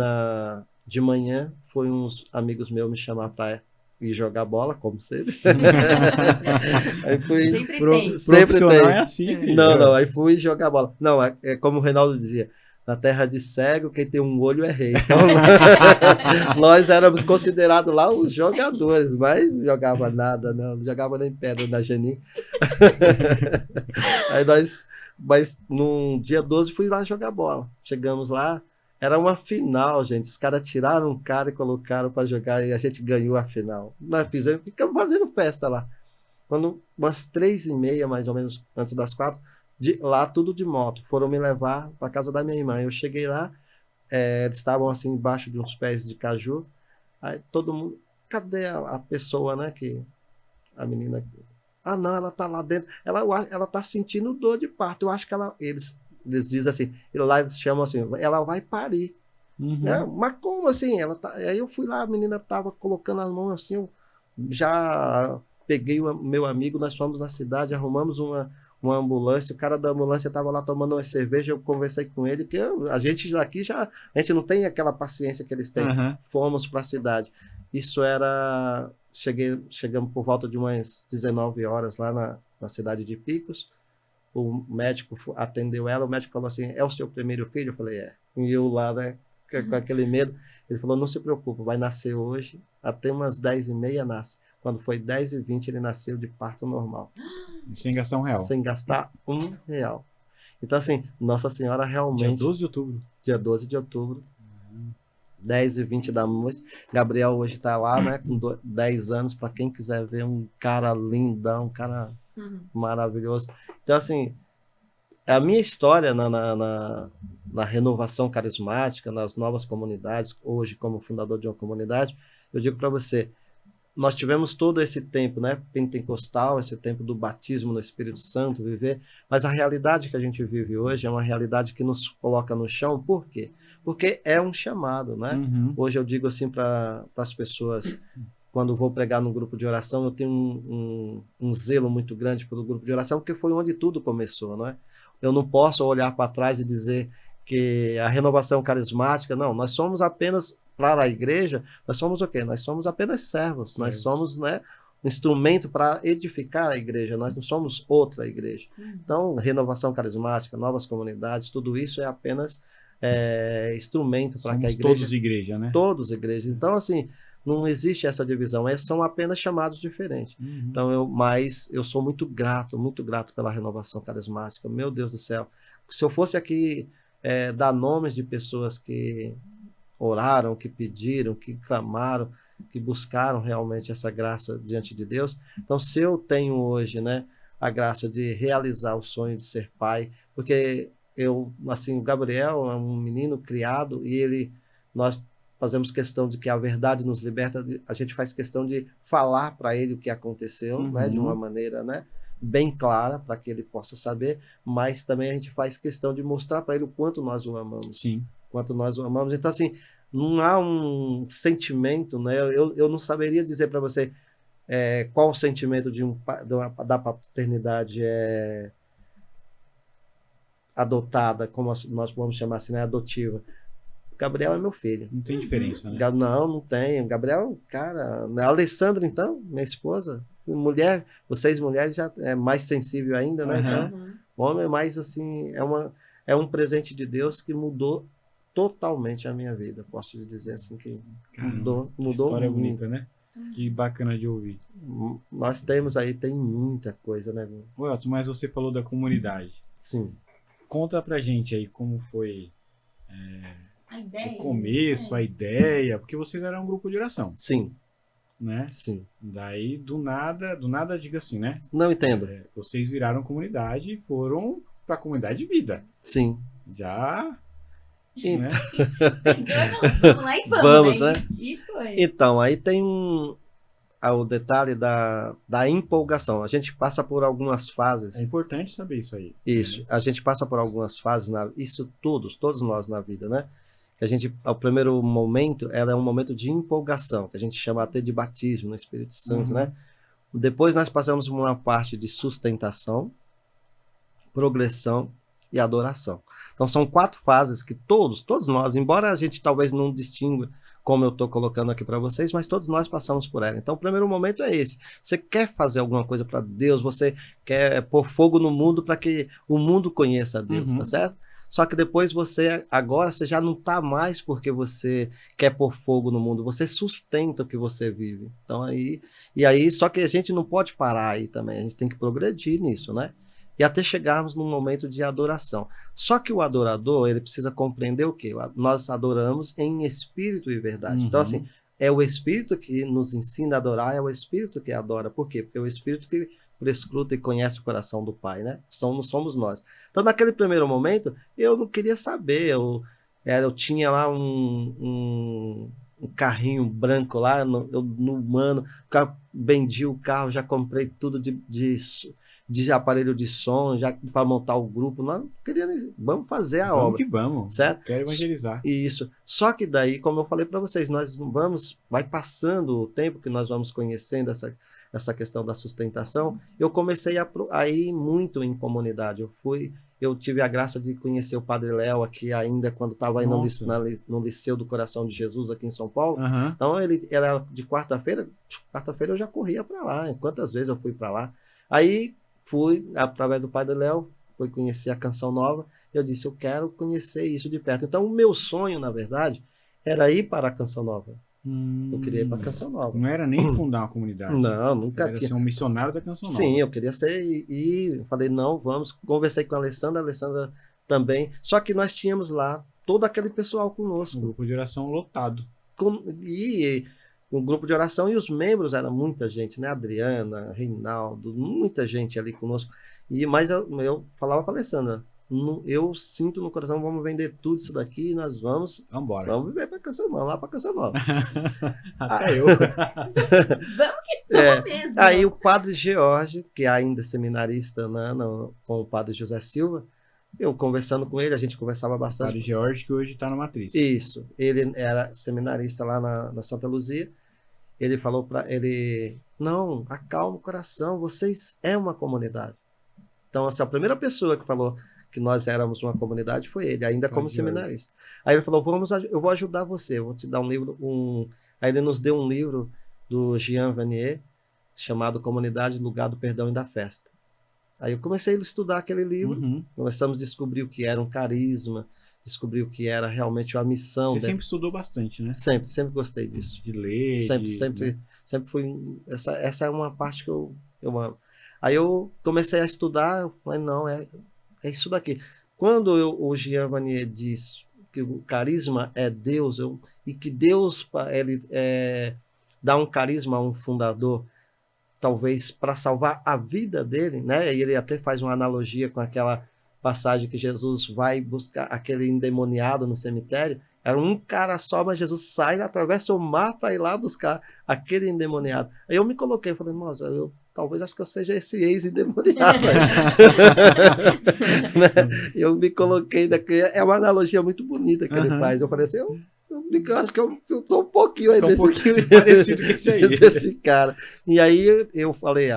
de manhã, foi uns amigos meus me chamar para ir jogar bola, como sempre. Aí fui, sempre tem. Sempre tem. É assim, não, aí fui jogar bola. Não, é como o Reinaldo dizia, na terra de cego, quem tem um olho é rei. Então, nós éramos considerados lá os jogadores, mas não jogava nada, não jogava nem pedra na Geni. Aí mas no dia 12 fui lá jogar bola. Chegamos lá, era uma final, gente. Os caras tiraram um cara e colocaram para jogar e a gente ganhou a final. Nós ficamos fazendo festa lá. Quando umas 3h30, mais ou menos, antes das 4, lá tudo de moto. Foram me levar para casa da minha irmã. Eu cheguei lá, eles estavam assim embaixo de uns pés de caju. Aí todo mundo, cadê a pessoa, né? A menina. Ah, não, ela tá lá dentro. Ela tá sentindo dor de parto. Eu acho que eles dizem assim, lá eles chamam assim, ela vai parir. Mas como assim? Aí eu fui lá, a menina tava colocando as mãos assim, já peguei o meu amigo, nós fomos na cidade, arrumamos uma ambulância, o cara da ambulância estava lá tomando uma cerveja, eu conversei com ele, que a gente daqui a gente não tem aquela paciência que eles têm. Aham. Fomos para a cidade. Isso era... Chegamos por volta de umas 19 horas lá na cidade de Picos. O médico atendeu ela, o médico falou assim, é o seu primeiro filho? Eu falei, é. E eu lá, né, com aquele medo, ele falou, não se preocupe, vai nascer hoje, até umas 10h30 nasce. Quando foi 10h20, ele nasceu de parto normal. Sem gastar R$1. Sem gastar R$1. Então, assim, Nossa Senhora Dia realmente... 12 de outubro. Dia 12 de outubro, 10h20 da noite. Gabriel hoje está lá, né, com 10 anos, para quem quiser ver, um cara lindão, um cara maravilhoso. Então, assim, a minha história na renovação carismática, nas novas comunidades, hoje como fundador de uma comunidade, eu digo para você, nós tivemos todo esse tempo, né, pentecostal, esse tempo do batismo no Espírito Santo, viver, mas a realidade que a gente vive hoje é uma realidade que nos coloca no chão. Por quê? Porque é um chamado, né? Uhum. Hoje eu digo assim para as pessoas, quando vou pregar num grupo de oração, eu tenho um zelo muito grande pelo grupo de oração, porque foi onde tudo começou, não é? Eu não posso olhar para trás e dizer que a renovação carismática, não, nós somos apenas... Para a igreja, nós somos o quê? Nós somos apenas servos, nós somos, né, um instrumento para edificar a igreja, nós não somos outra igreja. Então, renovação carismática, novas comunidades, tudo isso é apenas instrumento para que a igreja... Todos igreja, né? Todos igrejas. Então, assim, não existe essa divisão, são apenas chamados diferentes. Uhum. Então, mas eu sou muito grato pela renovação carismática. Meu Deus do céu. Se eu fosse aqui dar nomes de pessoas que oraram, que pediram, que clamaram, que buscaram realmente essa graça diante de Deus. Então, se eu tenho hoje, né, a graça de realizar o sonho de ser pai, porque o Gabriel é um menino criado e nós fazemos questão de que a verdade nos liberta, a gente faz questão de falar para ele o que aconteceu, né, de uma maneira, né, bem clara, para que ele possa saber, mas também a gente faz questão de mostrar para ele o quanto nós o amamos. Sim. Quanto nós o amamos. Então, assim, não há um sentimento, né? Eu não saberia dizer para você qual o sentimento da paternidade adotada, como nós vamos chamar assim, né? Adotiva. Gabriel é meu filho. Não tem diferença, né? Não tem. Gabriel, cara... A Alessandra, então, minha esposa, mulher, vocês mulheres já é mais sensível ainda, né? Então, homem é mais, assim, é um presente de Deus que mudou totalmente a minha vida. Posso dizer assim que mudou história muito. bonita, né? Que bacana de ouvir. Nós temos aí, tem muita coisa, né? Elton, mas você falou da comunidade. Sim. Conta pra gente aí como foi a ideia, o começo, a ideia, porque vocês eram um grupo de oração. Sim. Né? Sim. Daí, do nada, diga assim, né? Não entendo. Vocês viraram comunidade e foram pra comunidade de vida. Sim. Já... Então, né? Vamos lá e vamos, né? E foi. Então, aí tem o detalhe da empolgação. A gente passa por algumas fases. É importante saber isso aí. Isso. A gente passa por algumas fases, isso todos nós na vida, né? Que a gente, ao primeiro momento, ela é um momento de empolgação, que a gente chama até de batismo no Espírito Santo, né? Depois nós passamos por uma parte de sustentação, progressão e adoração. Então são 4 fases que todos nós, embora a gente talvez não distinga como eu estou colocando aqui para vocês, mas todos nós passamos por ela. Então o primeiro momento é esse. Você quer fazer alguma coisa para Deus, você quer pôr fogo no mundo para que o mundo conheça a Deus, tá certo? Só que depois agora você já não está mais porque você quer pôr fogo no mundo, você sustenta o que você vive. Então só que a gente não pode parar aí também, a gente tem que progredir nisso, né? E até chegarmos num momento de adoração. Só que o adorador, ele precisa compreender o quê? Nós adoramos em espírito e verdade. Então, assim, é o Espírito que nos ensina a adorar, é o Espírito que adora. Por quê? Porque é o Espírito que prescruta e conhece o coração do Pai, né? Somos nós. Então, naquele primeiro momento, eu não queria saber. Eu tinha lá um carrinho branco lá, no Mano, vendi o carro, já comprei tudo de aparelho de som, já para montar o grupo. Nós não queríamos, vamos fazer a obra. Que vamos. Certo? Quero evangelizar. Isso. Só que daí, como eu falei para vocês, vai passando o tempo que nós vamos conhecendo essa questão da sustentação, eu comecei a ir muito em comunidade. Eu tive a graça de conhecer o Padre Léo aqui ainda quando estava aí no Liceu do Coração de Jesus aqui em São Paulo. Uhum. Então ele era de quarta-feira eu já corria para lá. Quantas vezes eu fui para lá? Aí fui, através do Padre Léo, fui conhecer a Canção Nova. Eu disse, eu quero conhecer isso de perto. Então o meu sonho, na verdade, era ir para a Canção Nova. Eu queria ir para a Canção Nova. Não era nem fundar uma comunidade. Não, nunca tinha. Era ser um missionário da Canção Nova. Sim, eu queria ser e falei, não, vamos. Conversei com a Alessandra também. Só que nós tínhamos lá todo aquele pessoal conosco. Um grupo de oração lotado. E um grupo de oração e os membros, era muita gente, né? Adriana, Reinaldo, muita gente ali conosco. Mas eu falava para a Alessandra, eu sinto no coração, vamos vender tudo isso daqui e nós vamos viver para Canção Nova, lá para Canção Nova. Até eu. Vamos que vamos mesmo. Aí o Padre George, que é ainda seminarista, né, com o Padre José Silva, eu conversando com ele, a gente conversava bastante. Padre George, que hoje está na Matriz. Isso, ele era seminarista lá na Santa Luzia. Ele falou para ele, não, acalma o coração, vocês é uma comunidade. Então, assim, a primeira pessoa que falou que nós éramos uma comunidade foi ele, ainda como seminarista. Aí ele falou, eu vou ajudar você, eu vou te dar um livro, Aí ele nos deu um livro do Jean Vanier, chamado Comunidade, Lugar do Perdão e da Festa. Aí eu comecei a estudar aquele livro, começamos a descobrir o que era um carisma, descobrir o que era realmente uma missão. Você sempre estudou bastante, né? Sempre gostei disso. De ler. Sempre fui. Essa é uma parte que eu amo. Aí eu comecei a estudar, eu falei, não, é isso daqui. Quando o Jean Vanier diz que o carisma é Deus, e que Deus ele dá um carisma a um fundador, talvez para salvar a vida dele, né? E ele até faz uma analogia com aquela passagem que Jesus vai buscar aquele endemoniado no cemitério. Era um cara só, mas Jesus sai, atravessa o mar para ir lá buscar aquele endemoniado. Aí eu me coloquei, falei, nossa, talvez acho que eu seja esse ex-endemoniado aí. Eu me coloquei daqui. É uma analogia muito bonita que ele faz. Eu falei assim, eu acho que eu sou um pouquinho aí parecido com esse aí. desse cara. E aí eu falei,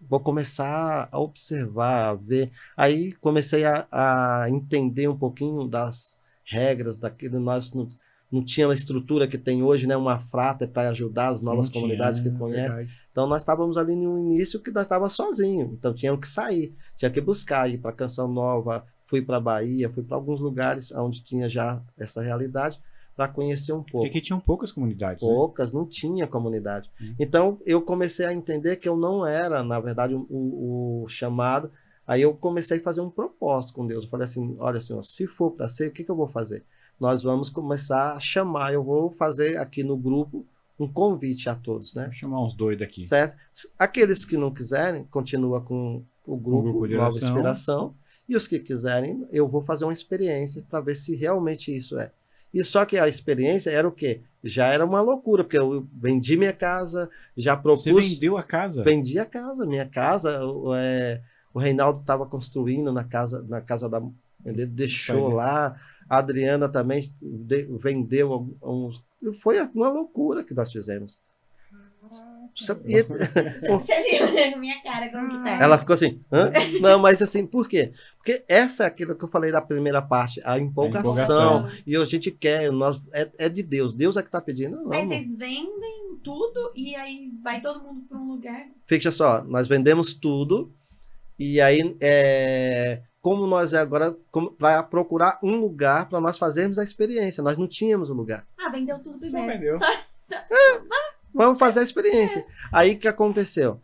vou começar a observar, a ver. Aí comecei a entender um pouquinho das regras daquilo. Nós não tinha uma estrutura que tem hoje, né? Uma frata para ajudar as novas comunidades que conhecem. Verdade. Então nós estávamos ali no início que nós estávamos sozinhos. Então tínhamos que sair, tinha que buscar, ir para Canção Nova, fui para Bahia, fui para alguns lugares onde tinha já essa realidade, para conhecer um pouco. Porque tinham poucas comunidades. Poucas, né? Não tinha comunidade. Então eu comecei a entender que eu não era, na verdade, o chamado. Aí eu comecei a fazer um propósito com Deus. Eu falei assim, olha, Senhor, se for para ser, o que eu vou fazer? Nós vamos começar a chamar, eu vou fazer aqui no grupo um convite a todos, né? Vou chamar uns doidos aqui. Certo? Aqueles que não quiserem, continua com o grupo Nova Inspiração. E os que quiserem, eu vou fazer uma experiência para ver se realmente isso é. E só que a experiência era o quê? Já era uma loucura, porque eu vendi minha casa, já propus... Você vendeu a casa? Vendi a casa, minha casa. O Reinaldo estava construindo na casa da... Ele deixou lá. A Adriana também vendeu uns... Foi uma loucura que nós fizemos. Você viu na minha cara como que tá? Ela ficou assim, hã? Não, mas assim, por quê? Porque essa é aquilo que eu falei da primeira parte, a empolgação. E a gente quer, é de Deus. Deus é que está pedindo. Não, mas vocês vendem tudo e aí vai todo mundo para um lugar? Fixa só, nós vendemos tudo e aí como nós agora, para procurar um lugar para nós fazermos a experiência. Nós não tínhamos o lugar. Vendeu tudo primeiro. Só vendeu. Vamos fazer a experiência. Aí o que aconteceu?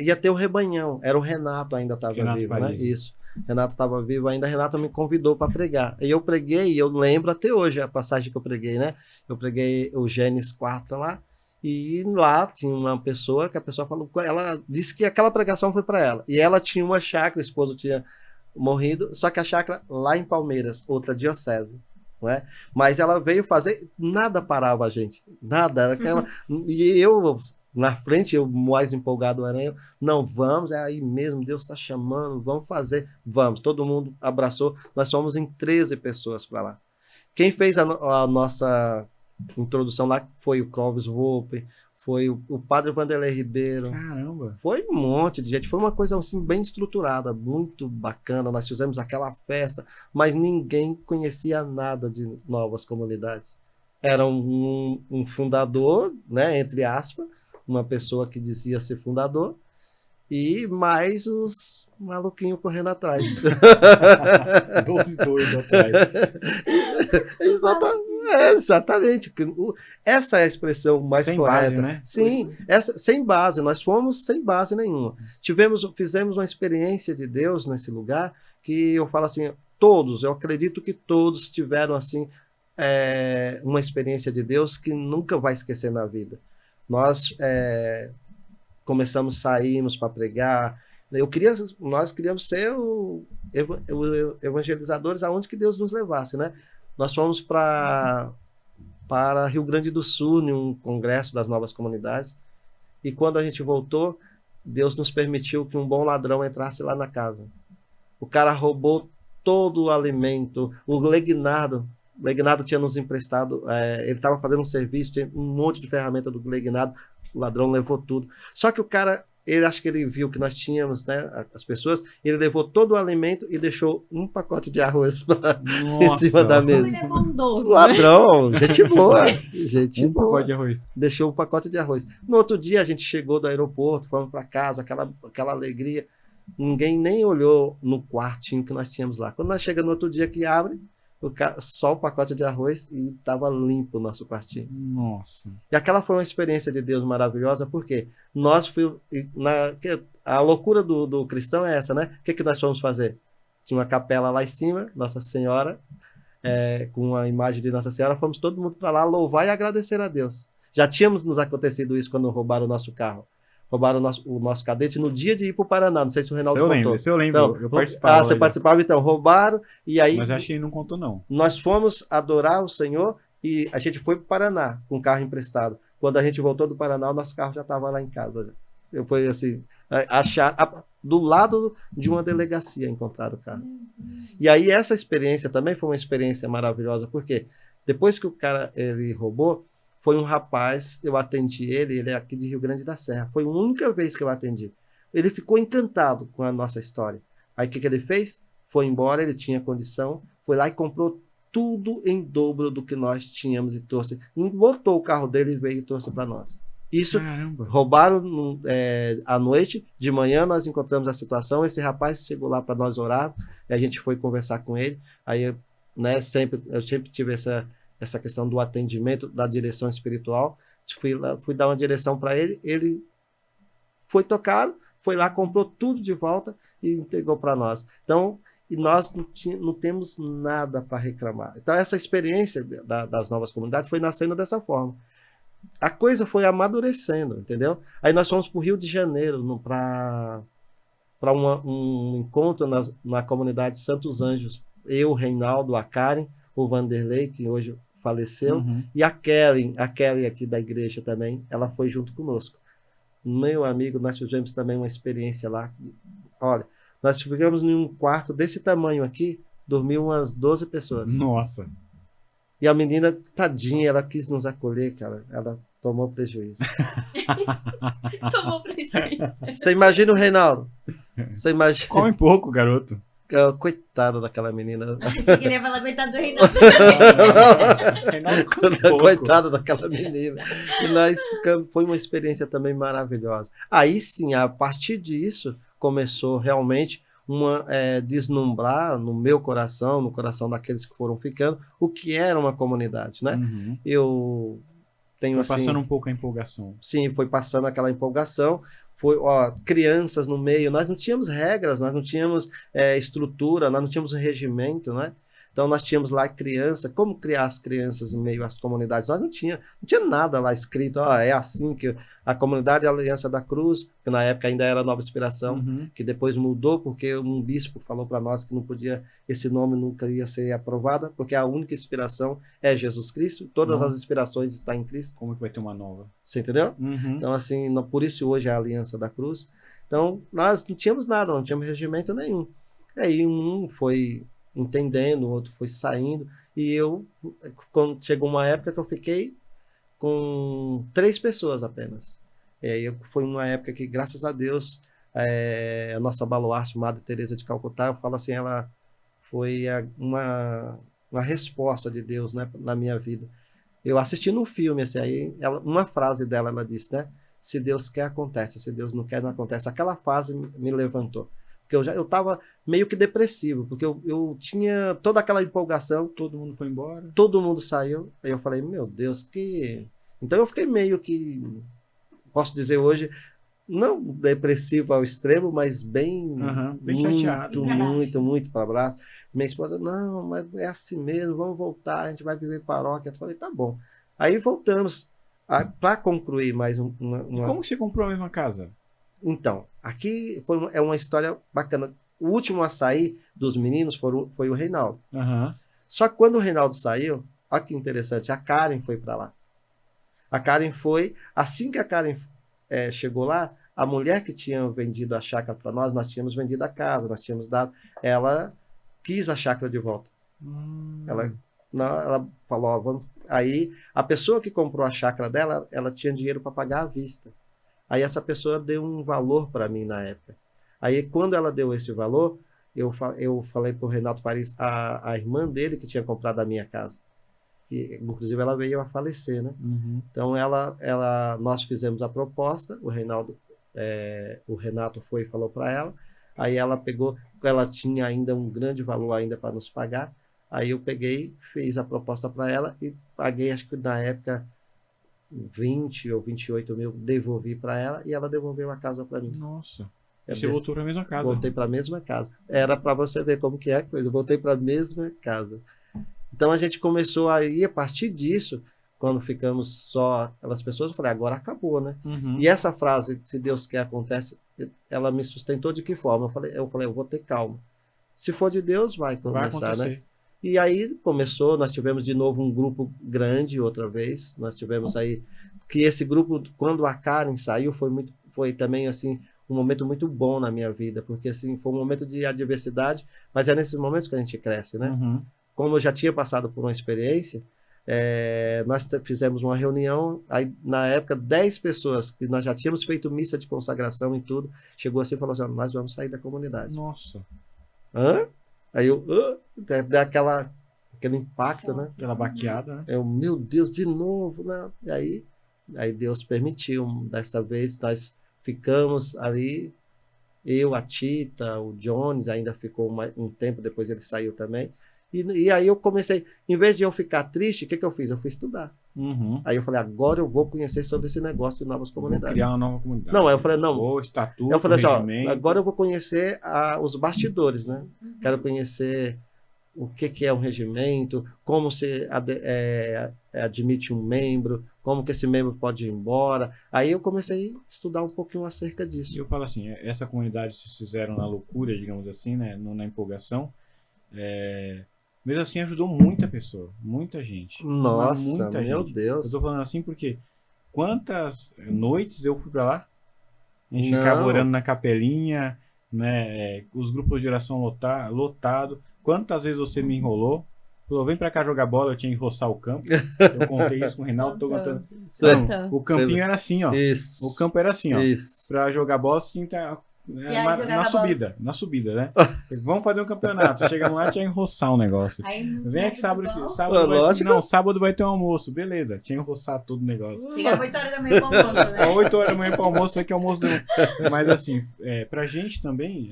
Ia ter o rebanhão. Era o Renato ainda estava vivo, né? Isso. Renato estava vivo ainda. Renato me convidou para pregar. E eu preguei, e eu lembro até hoje a passagem que eu preguei, né? Eu preguei o Gênesis 4 lá. E lá tinha uma pessoa que a pessoa falou, ela disse que aquela pregação foi para ela. E ela tinha uma chácara, o esposo tinha morrido, só que a chácara lá em Palmeiras, outra diocese. Não é? Mas ela veio fazer, nada parava a gente, nada, era aquela, e eu na frente, eu mais empolgado era eu, não, vamos, é aí mesmo, Deus está chamando, vamos fazer, vamos, todo mundo abraçou, nós fomos em 13 pessoas para lá. Quem fez a nossa introdução lá foi o Clóvis Volpe, foi o padre Vanderlei Ribeiro. Caramba. Foi um monte de gente, foi uma coisa assim bem estruturada, muito bacana. Nós fizemos aquela festa, mas ninguém conhecia nada de novas comunidades. Era um fundador, né, entre aspas, uma pessoa que dizia ser fundador, e mais os maluquinhos correndo atrás. 12 doidos atrás. Exatamente. Essa é a expressão mais Sem correta. base, né? Sim, sem base. Nós fomos sem base nenhuma. Fizemos uma experiência de Deus nesse lugar que eu falo assim, eu acredito que todos tiveram assim uma experiência de Deus que nunca vai esquecer na vida. Nós saímos para pregar. Nós queríamos ser evangelizadores aonde que Deus nos levasse, né? Nós fomos para Rio Grande do Sul, em um congresso das novas comunidades, e quando a gente voltou, Deus nos permitiu que um bom ladrão entrasse lá na casa. O cara roubou todo o alimento, o Legnado tinha nos emprestado, ele estava fazendo um serviço, tinha um monte de ferramenta do Legnado, o ladrão levou tudo. Só que o cara, acho que ele viu que nós tínhamos, né, as pessoas, ele levou todo o alimento e deixou um pacote de arroz em cima da mesa. Ele é bondoso. Ladrão, gente boa. Pacote de arroz. Deixou um pacote de arroz. No outro dia a gente chegou do aeroporto, fomos para casa, aquela alegria. Ninguém nem olhou no quartinho que nós tínhamos lá. Quando nós chegamos no outro dia que abre, só o pacote de arroz e estava limpo o nosso quartinho. Nossa. E aquela foi uma experiência de Deus maravilhosa, porque a loucura do cristão é essa, né? O que nós fomos fazer? Tinha uma capela lá em cima, Nossa Senhora, com a imagem de Nossa Senhora, fomos todo mundo para lá louvar e agradecer a Deus. Já tínhamos nos acontecido isso quando roubaram o nosso carro. Roubaram o nosso cadete no dia de ir para o Paraná. Não sei se o Reinaldo contou. Eu lembro. Então, eu participava. Você participava, então. Roubaram e aí... Mas acho que ele não contou, não. Nós fomos adorar o Senhor e a gente foi para o Paraná com o carro emprestado. Quando a gente voltou do Paraná, o nosso carro já estava lá em casa. Foi assim, do lado de uma delegacia encontraram o carro. E aí essa experiência também foi uma experiência maravilhosa, porque depois que o cara ele roubou, foi um rapaz, eu atendi ele é aqui de Rio Grande da Serra. Foi a única vez que eu atendi. Ele ficou encantado com a nossa história. Aí o que ele fez? Foi embora, ele tinha condição, foi lá e comprou tudo em dobro do que nós tínhamos e trouxe. Lotou o carro dele e veio e trouxe para nós. Isso, Caramba. Roubaram à noite, de manhã nós encontramos a situação, esse rapaz chegou lá para nós orar, e a gente foi conversar com ele. Aí, né, eu sempre tive essa questão do atendimento, da direção espiritual. Fui dar uma direção para ele, ele foi tocado, foi lá, comprou tudo de volta e entregou para nós. Então, e nós não temos nada para reclamar. Então, essa experiência das novas comunidades foi nascendo dessa forma. A coisa foi amadurecendo, entendeu? Aí nós fomos para o Rio de Janeiro para um encontro na comunidade Santos Anjos. Eu, o Reinaldo, a Karen, o Vanderlei, que hoje faleceu, e a Kelly aqui da igreja também, ela foi junto conosco. Meu amigo, nós fizemos também uma experiência lá. Olha, nós ficamos em um quarto desse tamanho aqui, dormiu umas 12 pessoas. Nossa. E a menina, tadinha, ela quis nos acolher, cara. Ela tomou prejuízo. Tomou prejuízo. Você imagina o Reinaldo? Você imagina... Come pouco, garoto. Coitada daquela menina. Pensei que ele ia falar coitado do Reinaldo. Coitada daquela menina. E nós foi uma experiência também maravilhosa. Aí sim, a partir disso, começou realmente deslumbrar no meu coração, no coração daqueles que foram ficando, o que era uma comunidade, né? Eu tenho foi passando um pouco a empolgação. Sim, foi passando aquela empolgação. Foi, crianças no meio, nós não tínhamos regras, nós não tínhamos estrutura, nós não tínhamos regimento, né? Então nós tínhamos lá criança, como criar as crianças em meio às comunidades? Nós não tinha nada lá escrito, é assim que a comunidade Aliança da Cruz, que na época ainda era Nova Inspiração, que depois mudou porque um bispo falou para nós que não podia, esse nome nunca ia ser aprovado, porque a única inspiração é Jesus Cristo, todas as inspirações estão em Cristo. Como que vai ter uma nova? Você entendeu? Então assim, por isso hoje é a Aliança da Cruz. Então nós não tínhamos nada, não tínhamos regimento nenhum. Aí um foi entendendo, o outro foi saindo, e quando chegou uma época que eu fiquei com 3 pessoas apenas. E aí foi uma época que, graças a Deus, a nossa baluarte, Madre Teresa de Calcutá, eu falo assim, ela foi uma resposta de Deus, né, na minha vida. Eu assisti no filme, assim, aí uma frase dela, ela disse, né? Se Deus quer, acontece. Se Deus não quer, não acontece. Aquela frase me levantou. Porque eu estava meio que depressivo, porque eu tinha toda aquela empolgação. Todo mundo foi embora. Todo mundo saiu. Aí eu falei, meu Deus, que... Então eu fiquei meio que, posso dizer hoje, não depressivo ao extremo, mas bem, Bem muito, chateado. muito para baixo. Minha esposa, não, mas é assim mesmo, vamos voltar, a gente vai viver paróquia. Eu falei, tá bom. Aí voltamos para concluir mais E como que você comprou a mesma casa? Então, aqui é uma história bacana. O último a sair dos meninos foi o Reinaldo. Só que quando o Reinaldo saiu, olha que interessante, a Karen foi para lá. A Karen foi, assim que a Karen chegou lá, a mulher que tinha vendido a chácara para nós tínhamos vendido a casa, nós tínhamos dado, ela quis a chácara de volta. Ela falou, ó, vamos. Aí a pessoa que comprou a chácara dela, ela tinha dinheiro para pagar à vista. Aí essa pessoa deu um valor para mim na época. Aí quando ela deu esse valor, eu falei para o Renato Paris, a irmã dele que tinha comprado a minha casa. E, inclusive ela veio a falecer, né? Então nós fizemos a proposta, o Renato foi e falou para ela. Aí ela pegou, ela tinha ainda um grande valor ainda para nos pagar. Aí eu peguei, fiz a proposta para ela e paguei, acho que na época, 20 ou 28 mil, devolvi para ela e ela devolveu a casa para mim. Nossa. E você voltou para a mesma casa? Voltei para a mesma casa. Era para você ver como que é a coisa. Eu voltei para a mesma casa. Então a gente começou a ir, a partir disso, quando ficamos só aquelas pessoas, eu falei, agora acabou, né? E essa frase, se Deus quer, acontece, ela me sustentou de que forma? Eu falei, eu vou ter calma. Se for de Deus, vai começar, né? E aí começou, nós tivemos de novo um grupo grande outra vez, nós tivemos aí, que esse grupo, quando a Karen saiu, foi também assim, um momento muito bom na minha vida, porque assim, foi um momento de adversidade, mas é nesses momentos que a gente cresce, né? Como eu já tinha passado por uma experiência, nós fizemos uma reunião, aí na época 10 pessoas, que nós já tínhamos feito missa de consagração e tudo, chegou assim e falou assim, nós vamos sair da comunidade. Nossa. Hã? Aí eu, dá aquele impacto, né? Aquela baqueada, né? Meu Deus, de novo, né? E aí Deus permitiu, dessa vez nós ficamos ali, eu, a Tita, o Jones ainda ficou um tempo, depois ele saiu também. E aí eu comecei, em vez de eu ficar triste, o que eu fiz? Eu fui estudar. Aí eu falei, agora eu vou conhecer sobre esse negócio de novas comunidades. Vou criar uma nova comunidade. Não, aí eu falei, não. O estatuto, eu falei assim, regimento. Agora eu vou conhecer os bastidores, né? Quero conhecer o que é um regimento, como se admite um membro, como que esse membro pode ir embora. Aí eu comecei a estudar um pouquinho acerca disso. E eu falo assim, essa comunidade se fizeram na loucura, digamos assim, né? Na empolgação. Mesmo assim, ajudou muita pessoa, muita gente. Nossa, muita meu gente. Deus. Eu tô falando assim porque quantas noites eu fui pra lá? A gente ficava orando na capelinha, né? Os grupos de oração lotado. Quantas vezes você me enrolou? Falou, vem pra cá jogar bola, eu tinha que roçar o campo. Eu contei isso com o Reinaldo, tô contando. Não, o campinho era assim, ó. Isso. O campo era assim, ó. Isso. Pra jogar bola, você tinha que estar... Na subida, né? Vamos fazer um campeonato. Chegamos lá, tinha que roçar um negócio. Vem aqui sábado vai ter um almoço. Beleza, tinha que roçar todo o negócio. Chega 8 horas da manhã pro almoço, né? 8 horas da manhã pro almoço, vai que almoço deu. Mas assim, pra gente também,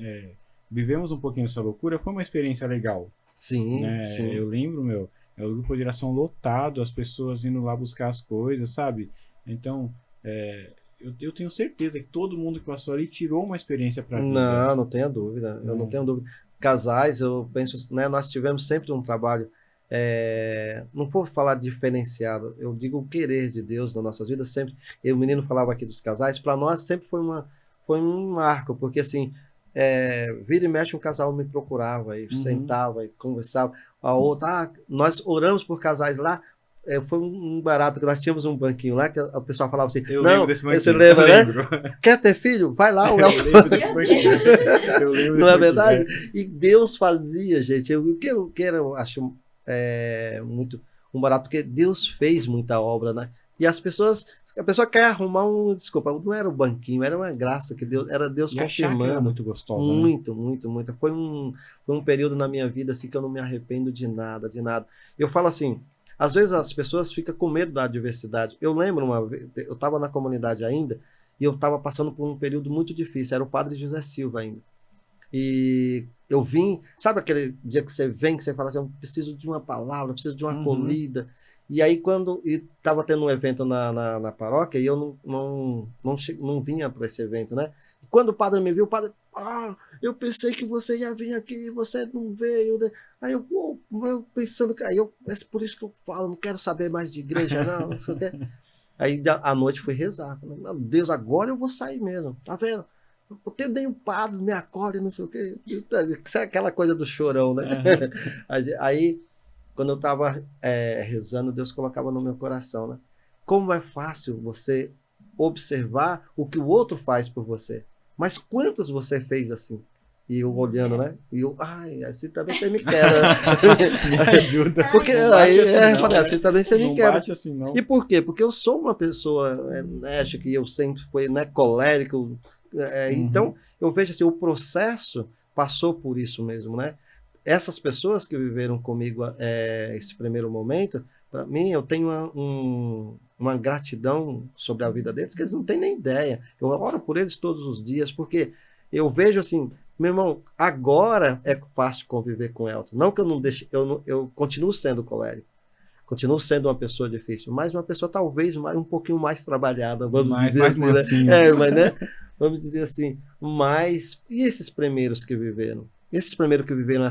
vivemos um pouquinho essa loucura, foi uma experiência legal. Sim, né? sim. Eu lembro, o grupo de oração lotado, as pessoas indo lá buscar as coisas, sabe? Então, eu tenho certeza que todo mundo que passou ali tirou uma experiência para a vida. Não tenha dúvida. Eu não tenho dúvida. Casais, eu penso, né, nós tivemos sempre um trabalho, não vou falar diferenciado, eu digo o querer de Deus nas nossas vidas, sempre. O menino falava aqui dos casais, para nós sempre foi um marco, porque assim, vira e mexe um casal me procurava, e sentava e conversava. A outra, nós oramos por casais lá. Foi um barato, que nós tínhamos um banquinho lá, que o pessoal falava assim, eu lembro desse banquinho, você lembra, né? Quer ter filho? Vai lá. Eu lembro desse banquinho. Eu lembro não desse é verdade? banquinho, E Deus fazia, gente, o que eu acho muito um barato, porque Deus fez muita obra, né? E a pessoa quer arrumar desculpa, não era o banquinho, era uma graça que Deus, era Deus E a chácara era confirmando. muito gostosa, né? Muito, muito, muito. Foi um período na minha vida assim que eu não me arrependo de nada, de nada. Eu falo assim, às vezes as pessoas ficam com medo da adversidade. Eu lembro uma vez, eu estava na comunidade ainda, e eu estava passando por um período muito difícil, era o padre José Silva ainda. E eu vim, sabe aquele dia que você vem, que você fala assim, eu preciso de uma palavra, preciso de uma acolhida. E aí quando estava tendo um evento na paróquia, e eu não vinha para esse evento, né? E quando o padre me viu, o padre, eu pensei que você ia vir aqui, você não veio, né? Aí eu pensando, aí é por isso que eu falo, não quero saber mais de igreja, não sei o quê. Aí à noite fui rezar, falei, meu Deus, agora eu vou sair mesmo, tá vendo? Eu tenho um padre, me acolhe, não sei o quê. Sabe aquela coisa do chorão, né? Aí, quando eu estava rezando, Deus colocava no meu coração, né? Como é fácil você observar o que o outro faz por você. Mas quantos você fez assim? E eu olhando, né? E eu, assim também você me quer, né? Me ajuda. Porque aí, eu falei, assim também você me não quer. bate assim, não. E por quê? Porque eu sou uma pessoa, acho que eu sempre fui, né, colérico. Então, eu vejo assim, o processo passou por isso mesmo, né? Essas pessoas que viveram comigo esse primeiro momento, para mim, eu tenho uma gratidão sobre a vida deles que eles não têm nem ideia. Eu oro por eles todos os dias, porque eu vejo assim, meu irmão, agora é fácil conviver com o Elton. Não que eu não deixe, eu continuo sendo colérico. Continuo sendo uma pessoa difícil, mas uma pessoa talvez um pouquinho mais trabalhada, vamos dizer assim, né? Mas, né? Vamos dizer assim, mas e esses primeiros que viveram? Esses primeiros que viveram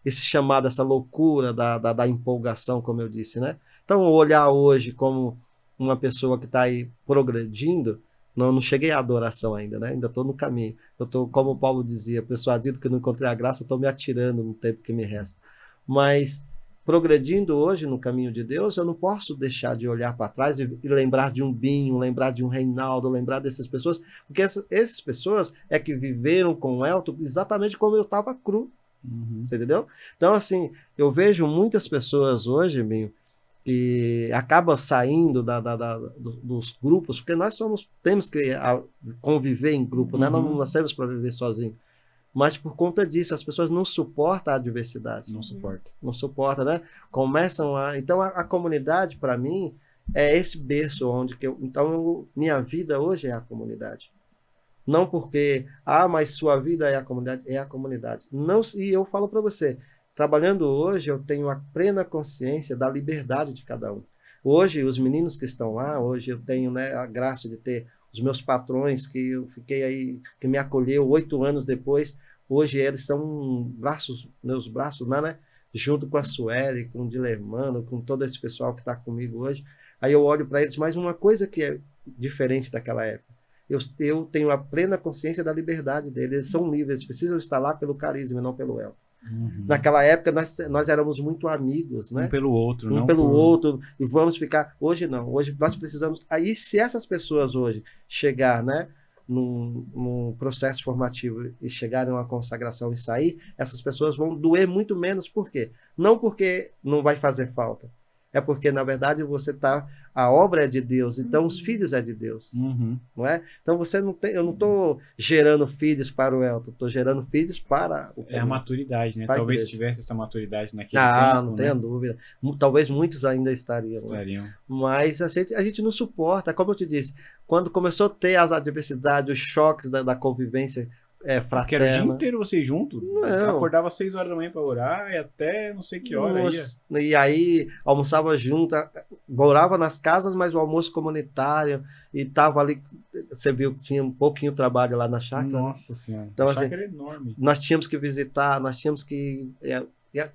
esse chamado, essa loucura da empolgação, como eu disse, né? Então, olhar hoje como uma pessoa que está aí progredindo, não cheguei à adoração ainda, né? Ainda estou no caminho. Eu estou, como o Paulo dizia, persuadido que não encontrei a graça, eu estou me atirando no tempo que me resta. Mas progredindo hoje no caminho de Deus, eu não posso deixar de olhar para trás e lembrar de um Binho, lembrar de um Reinaldo, lembrar dessas pessoas, porque essas pessoas é que viveram com o Elton exatamente como eu estava cru. Você entendeu? Então, assim, eu vejo muitas pessoas hoje, Binho, que acabam saindo dos grupos, porque nós temos que conviver em grupo, né? Não nascemos para viver sozinhos. Mas por conta disso, as pessoas não suportam a adversidade. Não suporta. Não suporta, né? Começam a... Então, a comunidade, para mim, é esse berço onde que eu... Então, minha vida hoje é a comunidade. Não porque, mas sua vida é a comunidade. Não, e eu falo para você, trabalhando hoje, eu tenho a plena consciência da liberdade de cada um. Hoje, os meninos que estão lá, hoje eu tenho, né, a graça de ter os meus patrões, que eu fiquei aí, que me acolheu 8 anos depois, hoje eles são meus braços, né? Junto com a Sueli, com o Dilermano, com todo esse pessoal que está comigo hoje. Aí eu olho para eles, mas uma coisa que é diferente daquela época, eu tenho a plena consciência da liberdade deles, eles são livres, eles precisam estar lá pelo carisma e não pelo Elton. Naquela época nós éramos muito amigos, né? Um pelo outro, um pelo outro, e vamos ficar. Hoje não, hoje nós precisamos. Aí, se essas pessoas hoje chegar, né, num processo formativo e chegarem a uma consagração e sair, essas pessoas vão doer muito menos. Por quê? Não porque não vai fazer falta, é porque, na verdade, a obra é de Deus, então os filhos é de Deus. Não é? Então eu não estou gerando filhos para o Elton, estou gerando filhos para o a maturidade, né? Talvez tivesse essa maturidade naquele tempo. Não tenha dúvida. Talvez muitos ainda estariam. Mas a gente não suporta, como eu te disse, quando começou a ter as adversidades, os choques da convivência fraterna. Porque era o dia inteiro vocês juntos. Eu acordava às 6 horas da manhã para orar e até não sei que hora ia. E aí almoçava junto, morava nas casas, mas o almoço comunitário, e tava ali, você viu que tinha um pouquinho de trabalho lá na chácara. Nossa Senhora, então, a chácara é enorme. Nós tínhamos que visitar, nós tínhamos que...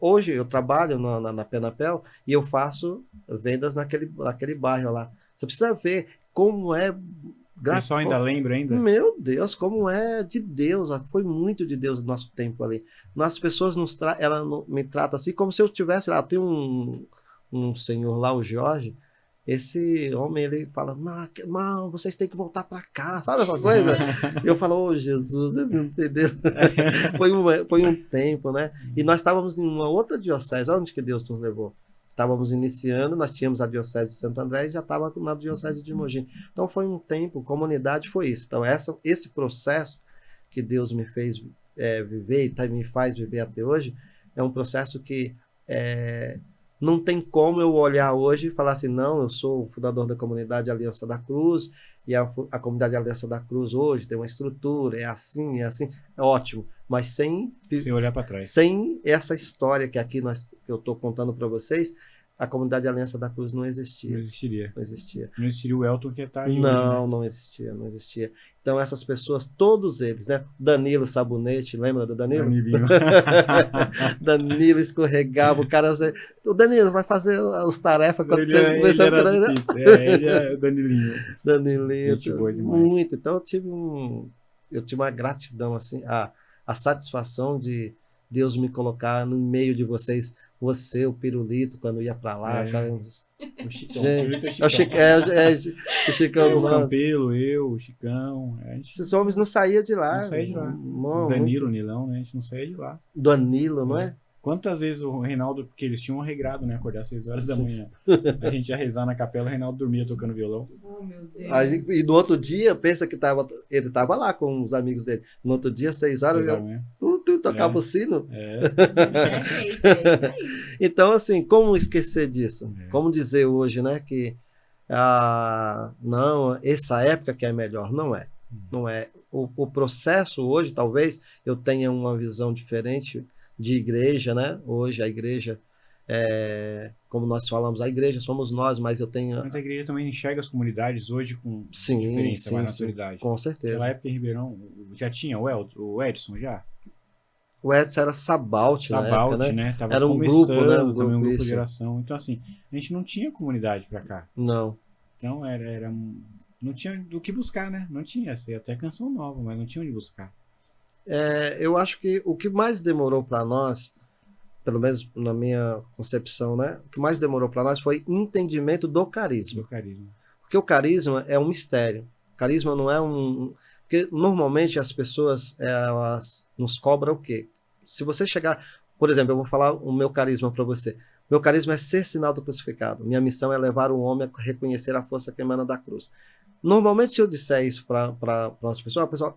Hoje eu trabalho na Penapel e eu faço vendas naquele bairro lá. Você precisa ver como é... O pessoal ainda lembra ainda? Meu Deus, como é de Deus. Foi muito de Deus no nosso tempo ali. As pessoas me tratam assim como se eu tivesse lá. Tem um senhor lá, o Jorge. Esse homem, ele fala, não, vocês têm que voltar para cá. Sabe essa coisa? Eu falo, Jesus, ele não entendeu. Foi um tempo, né? E nós estávamos em uma outra diocese. Onde que Deus nos levou? estávamos iniciando, nós tínhamos a Diocese de Santo André e já estava na Diocese de Mogi. Então foi um tempo, comunidade foi isso. Então esse processo que Deus me fez viver e me faz viver até hoje, é um processo que não tem como eu olhar hoje e falar assim, não, eu sou o fundador da comunidade Aliança da Cruz, e a comunidade Aliança da Cruz hoje tem uma estrutura, é assim, é ótimo, mas sem olhar para trás. Sem essa história que aqui que eu estou contando para vocês, a comunidade Aliança da Cruz não existia. Não existiria. Não existia. Não existiria o Elton que está aí. Não, hoje, né? não existia. Então essas pessoas, todos eles, né? Danilo Sabonete, lembra do Danilo? Danilinho. Danilo escorregava, o cara... O Danilo vai fazer as tarefas quando Ele você começou era a... difícil. Ele é o Danilinho. Danilinho, Gente boa demais. muito. Então eu tive uma gratidão, assim, a satisfação de Deus me colocar no meio de vocês, você, o Pirulito, quando ia pra lá, cara, O Chicão. gente, O Chicão. o Chicão, O mano. Campelo, o Chicão. A gente Esses homens não saíam de lá. não saía de lá. Mano, O Danilo, o Nilão, né? A gente não saía de lá. Danilo, não é? Quantas vezes o Reinaldo, porque eles tinham regrado, né? Acordar às 6 horas da Sim. manhã. A gente ia rezar na capela, o Reinaldo dormia tocando violão. Oh, meu Deus. E no outro dia, pensa que ele tava lá com os amigos dele. No outro dia, 6 horas, Legal, eu né? tocava o sino. É isso aí. Então, assim, como esquecer disso? É. Como dizer hoje, né, que não, essa época que é melhor. Não é. Não é. O processo hoje, talvez, eu tenha uma visão diferente de igreja, né? Hoje a igreja, como nós falamos, a igreja somos nós, mas eu tenho... Mas a igreja também enxerga as comunidades hoje com Sim, diferença, sim, mais sim, maturidade. com certeza. Naquela época em Ribeirão, já tinha o Edson já? O Edson era Sabalt na Sabalt, época, né? né? Tava Era um começando grupo, né? Um também um grupo, grupo de isso. oração. Então, assim, a gente não tinha comunidade pra cá. Não. Então, não tinha do que buscar, né? Não tinha. Ia até canção nova, mas não tinha onde buscar. Eu acho que o que mais demorou para nós, pelo menos na minha concepção, né? O que mais demorou para nós foi entendimento do carisma. Do carisma. Porque o carisma é um mistério. O carisma não é Porque normalmente as pessoas, elas nos cobram o quê? Se você chegar... Por exemplo, eu vou falar o meu carisma para você. Meu carisma é ser sinal do crucificado. Minha missão é levar o homem a reconhecer a força que emana da cruz. Normalmente, se eu disser isso para as pessoas, a pessoa,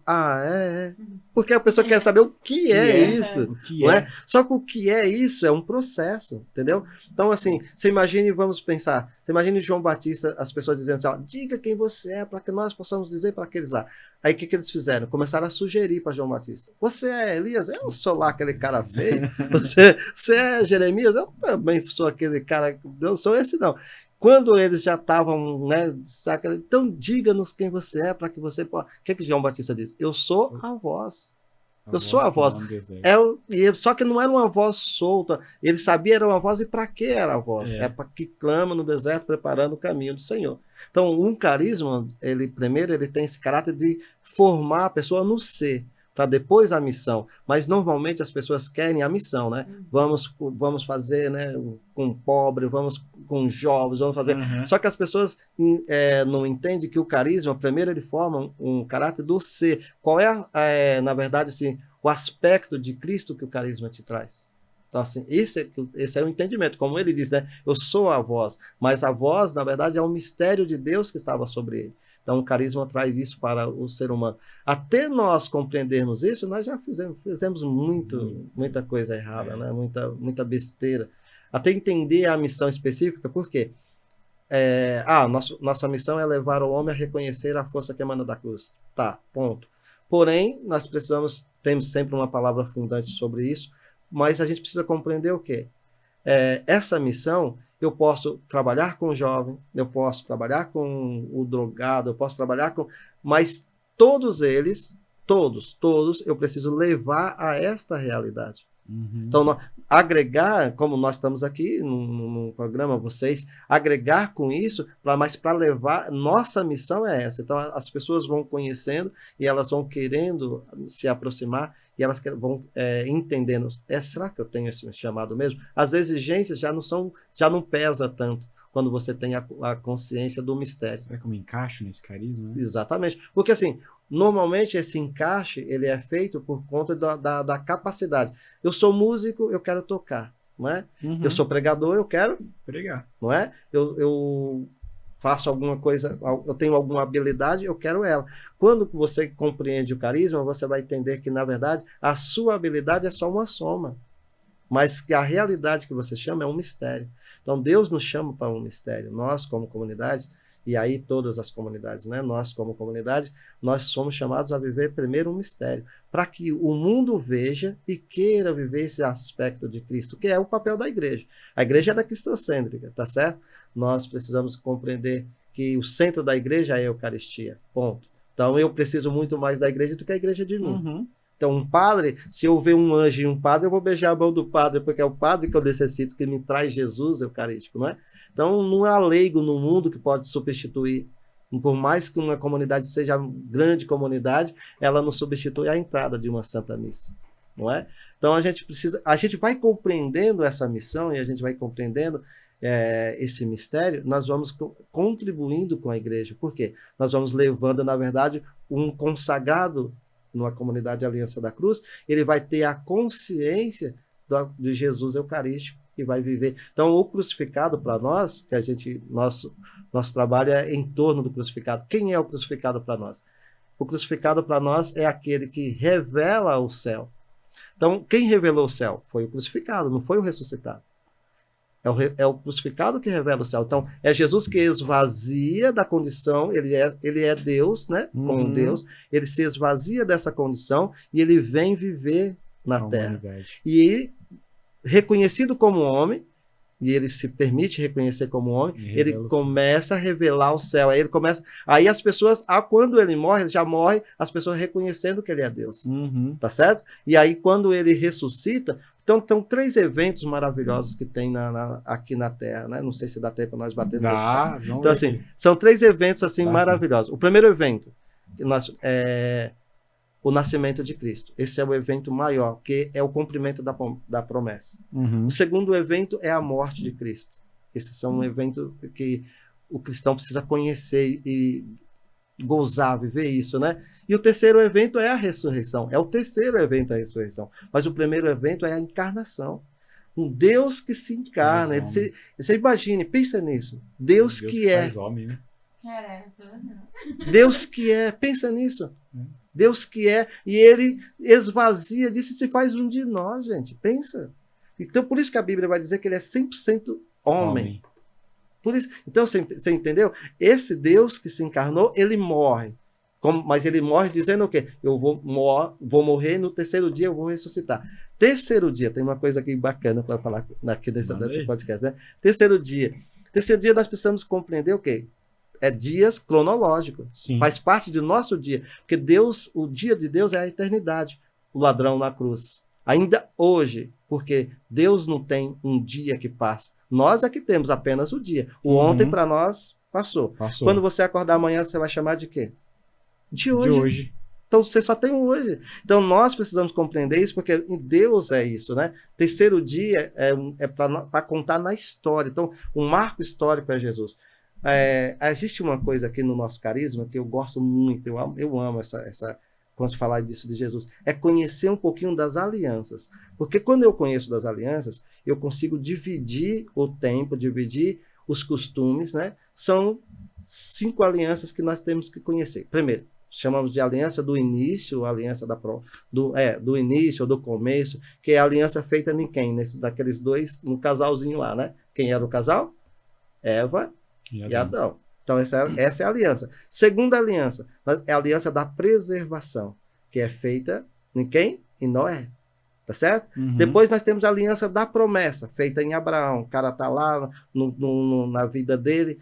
porque a pessoa quer saber o que é isso, O que não é? é? Só que o que é isso é um processo, entendeu? Então, assim, você imagine, vamos pensar, você imagine João Batista, as pessoas dizendo assim, diga quem você é, para que nós possamos dizer para aqueles lá. Aí, o que eles fizeram? Começaram a sugerir para João Batista. Você é Elias? Eu sou lá aquele cara feio. Você é Jeremias? Eu também sou aquele cara, não sou esse não. Quando eles já estavam, né, então diga-nos quem você é para que você possa... O que João Batista diz? Eu sou a voz. Eu sou a voz. Só que não era uma voz solta. Ele sabia era uma voz e para que era a voz? É para que clama no deserto preparando o caminho do Senhor. Então, um carisma, primeiro ele tem esse caráter de formar a pessoa no ser, para depois a missão. Mas normalmente as pessoas querem a missão, né? Vamos fazer, né, com pobre, vamos com jovens, vamos fazer. Só que as pessoas não entendem que o carisma, primeiro ele forma um caráter do ser. Qual na verdade, assim, o aspecto de Cristo que o carisma te traz? Então, assim, esse é o entendimento. Como ele diz, né? Eu sou a voz. Mas a voz, na verdade, é um mistério de Deus que estava sobre ele. Então, o carisma traz isso para o ser humano. Até nós compreendermos isso, nós já fizemos muita coisa errada, né? Muita besteira. Até entender a missão específica, por quê? Nossa missão é levar o homem a reconhecer a força que emana da cruz. Tá, ponto. Porém, nós temos sempre uma palavra fundante sobre isso, mas a gente precisa compreender o quê? Essa missão... Eu posso trabalhar com o jovem, eu posso trabalhar com o drogado, eu posso trabalhar com... Mas todos eles, todos, eu preciso levar a esta realidade. Então, agregar, como nós estamos aqui no programa, vocês, agregar com isso, mas para levar, nossa missão é essa. Então, as pessoas vão conhecendo e elas vão querendo se aproximar e elas vão entendendo, será que eu tenho esse chamado mesmo? As exigências já não pesa tanto quando você tem a consciência do mistério. Será que eu me encaixo nesse carisma? Né? Exatamente. Porque, assim, normalmente esse encaixe ele é feito por conta da capacidade. Eu sou músico, eu quero tocar. não é? Uhum. Eu sou pregador, eu quero, Pregar. não é? Eu faço alguma coisa, eu tenho alguma habilidade, eu quero ela. Quando você compreende o carisma, você vai entender que, na verdade, a sua habilidade é só uma soma, mas que a realidade que você chama é um mistério. Então, Deus nos chama para um mistério. Nós, como comunidade, e aí todas as comunidades, né? Nós, como comunidade, nós somos chamados a viver primeiro um mistério, para que o mundo veja e queira viver esse aspecto de Cristo, que é o papel da igreja. A igreja é cristocêntrica, tá certo? Nós precisamos compreender que o centro da igreja é a Eucaristia, ponto. Então, eu preciso muito mais da igreja do que a igreja de mim. Uhum. Então, um padre, se eu ver um anjo e um padre, eu vou beijar a mão do padre, porque é o padre que eu necessito, que me traz Jesus eucarístico, não é? Então, não há leigo no mundo que pode substituir. Por mais que uma comunidade seja grande comunidade, ela não substitui a entrada de uma Santa Missa, não é? Então, a gente vai compreendendo essa missão e a gente vai compreendendo esse mistério, nós vamos contribuindo com a igreja. Por quê? Nós vamos levando, na verdade, um consagrado numa comunidade de Aliança da Cruz, ele vai ter a consciência de Jesus eucarístico e vai viver. Então, o crucificado para nós, que nosso trabalho é em torno do crucificado. Quem é o crucificado para nós? O crucificado para nós é aquele que revela o céu. Então, quem revelou o céu? Foi o crucificado, não foi o ressuscitado. É o crucificado que revela o céu. Então, é Jesus que esvazia da condição, ele é Deus, né? Como Deus, ele se esvazia dessa condição e ele vem viver na terra. E reconhecido como homem, e ele se permite reconhecer como homem, ele começa a revelar o céu. Aí as pessoas, quando ele já morre, as pessoas reconhecendo que ele é Deus. Tá certo? E aí, quando ele ressuscita, então, tem 3 eventos maravilhosos que tem aqui na Terra, né? Não sei se dá tempo para nós bater nesse papo. Então, assim, são 3 eventos assim maravilhosos. O primeiro evento é o nascimento de Cristo. Esse é o evento maior, que é o cumprimento da promessa. O segundo evento é a morte de Cristo. Esses são um evento que o cristão precisa conhecer e gozar, viver isso, né? E o terceiro evento é a ressurreição. É o terceiro evento a ressurreição. Mas o primeiro evento é a encarnação. Um Deus que se encarna. Você imagine, pensa nisso. Deus que é. Faz homem, né? Deus que é. Pensa nisso. Deus que é. E ele esvazia disso e se faz um de nós, gente. Pensa. Então, por isso que a Bíblia vai dizer que ele é 100% homem. Por isso, então, você entendeu? Esse Deus que se encarnou, ele morre. Mas ele morre dizendo o quê? Eu vou morrer, no terceiro dia eu vou ressuscitar. Terceiro dia, tem uma coisa aqui bacana para falar aqui desse podcast, né? Terceiro dia nós precisamos compreender o quê? É dias cronológicos. Sim. Faz parte do nosso dia. Porque o dia de Deus é a eternidade. O ladrão na cruz. Ainda hoje, porque Deus não tem um dia que passa. Nós é que temos apenas o dia. O ontem para nós passou. Quando você acordar amanhã, você vai chamar de quê? De hoje. Então você só tem um hoje. Então nós precisamos compreender isso, porque em Deus é isso, né? Terceiro dia é para contar na história. Então, um marco histórico é Jesus. Existe uma coisa aqui no nosso carisma que eu gosto muito, eu amo essa quando falar disso de Jesus, é conhecer um pouquinho das alianças. Porque quando eu conheço das alianças, eu consigo dividir o tempo, dividir os costumes, né? São 5 alianças que nós temos que conhecer. Primeiro, chamamos de aliança do início, aliança do início ou do começo, que é a aliança feita em quem? Daqueles 2, no casalzinho lá, né? Quem era o casal? Eva e Adão. Então, essa é a aliança. Segunda aliança é a aliança da preservação, que é feita em quem? Em Noé. Tá certo? Depois nós temos a aliança da promessa, feita em Abraão. O cara está lá na vida dele.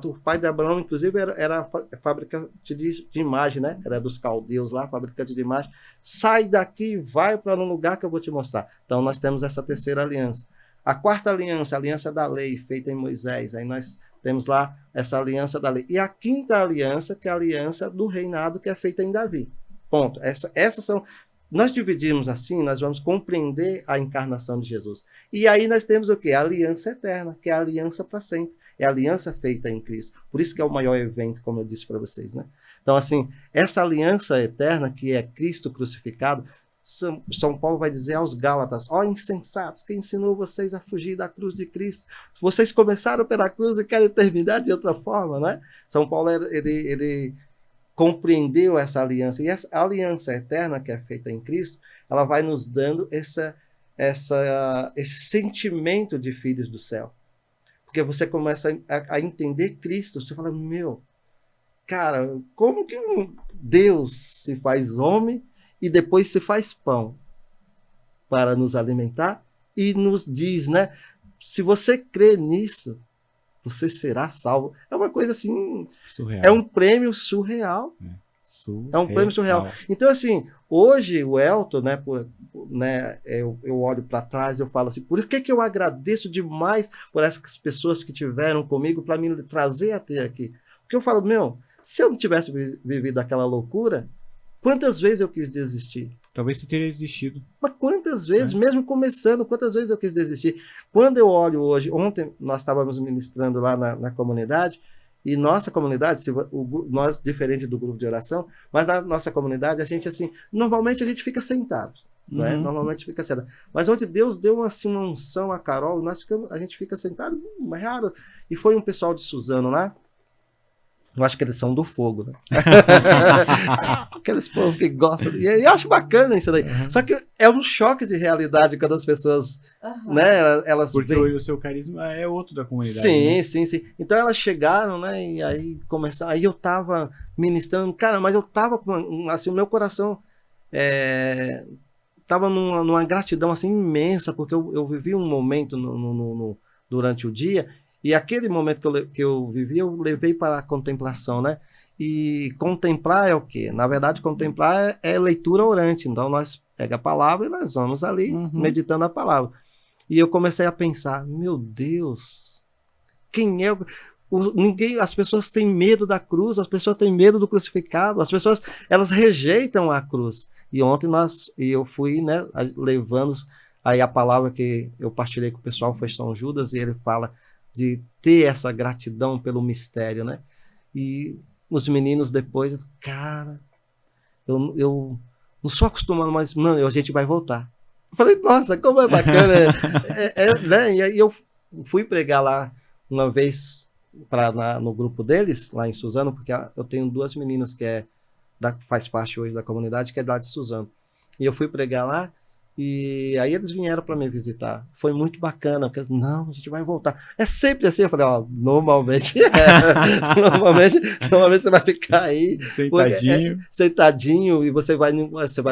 O pai de Abraão, inclusive, era fabricante de imagem, né? Era dos caldeus lá, fabricante de imagem. Sai daqui e vai para um lugar que eu vou te mostrar. Então, nós temos essa terceira aliança. A quarta aliança, a aliança da lei, feita em Moisés. Aí nós temos lá essa aliança da lei. E a quinta aliança, que é a aliança do reinado, que é feita em Davi. Ponto. Essas são... Nós dividimos assim, nós vamos compreender a encarnação de Jesus. E aí nós temos o quê? A aliança eterna, que é a aliança para sempre. É a aliança feita em Cristo. Por isso que é o maior evento, como eu disse para vocês, né? Então, assim, essa aliança eterna, que é Cristo crucificado, São Paulo vai dizer aos Gálatas: ó insensatos, quem ensinou vocês a fugir da cruz de Cristo? Vocês começaram pela cruz e querem terminar de outra forma, né? São Paulo, ele compreendeu essa aliança. E essa aliança eterna que é feita em Cristo, ela vai nos dando esse sentimento de filhos do céu. Porque você começa a entender Cristo. Você fala, meu, cara, como que um Deus se faz homem e depois se faz pão para nos alimentar e nos diz, né? Se você crê nisso, você será salvo. É uma coisa assim, surreal. É um prêmio surreal. É um prêmio surreal. Então, assim, hoje o Elton, né, eu olho para trás e eu falo assim, por que eu agradeço demais por essas pessoas que tiveram comigo para me trazer até aqui? Porque eu falo, meu, se eu não tivesse vivido aquela loucura, quantas vezes eu quis desistir? Talvez você teria desistido. Mas quantas vezes, mesmo começando, quantas vezes eu quis desistir? Quando eu olho hoje, ontem nós estávamos ministrando lá na comunidade, e nossa comunidade, nós diferente do grupo de oração, mas na nossa comunidade, a gente assim, normalmente a gente fica sentado, né? Normalmente fica sentado. Mas onde Deus deu assim, uma unção a Carol, a gente fica sentado, mais raro. E foi um pessoal de Suzano lá. Eu acho que eles são do fogo, né? Aqueles povos que gostam. E eu acho bacana isso daí. Só que é um choque de realidade quando as pessoas, né, elas porque veem... hoje o seu carisma é outro da comunidade. Sim, né? sim. Então elas chegaram, né, e aí começaram. Aí eu tava ministrando, cara, mas eu tava com, assim, o meu coração tava numa gratidão, assim, imensa, porque eu vivi um momento durante o dia. E aquele momento que eu vivi, eu levei para a contemplação, né? E contemplar é o quê? Na verdade, contemplar é leitura orante. Então, nós pegamos a palavra e nós vamos ali meditando a palavra. E eu comecei a pensar, meu Deus, quem é as pessoas têm medo da cruz, as pessoas têm medo do crucificado, as pessoas, elas rejeitam a cruz. E ontem eu fui, né, levando aí a palavra que eu partilhei com o pessoal, foi São Judas, e ele fala de ter essa gratidão pelo mistério, né? E os meninos depois, cara, eu não sou acostumado, mas, mano, a gente vai voltar. Eu falei, nossa, como é bacana. Né? E aí eu fui pregar lá uma vez no grupo deles, lá em Suzano, porque eu tenho 2 meninas que faz parte hoje da comunidade, que é lá de Suzano. E eu fui pregar lá, e aí eles vieram para me visitar. Foi muito bacana, porque não, a gente vai voltar. É sempre assim, eu falei, ó, normalmente você vai ficar aí sentadinho, sentadinho, e você vai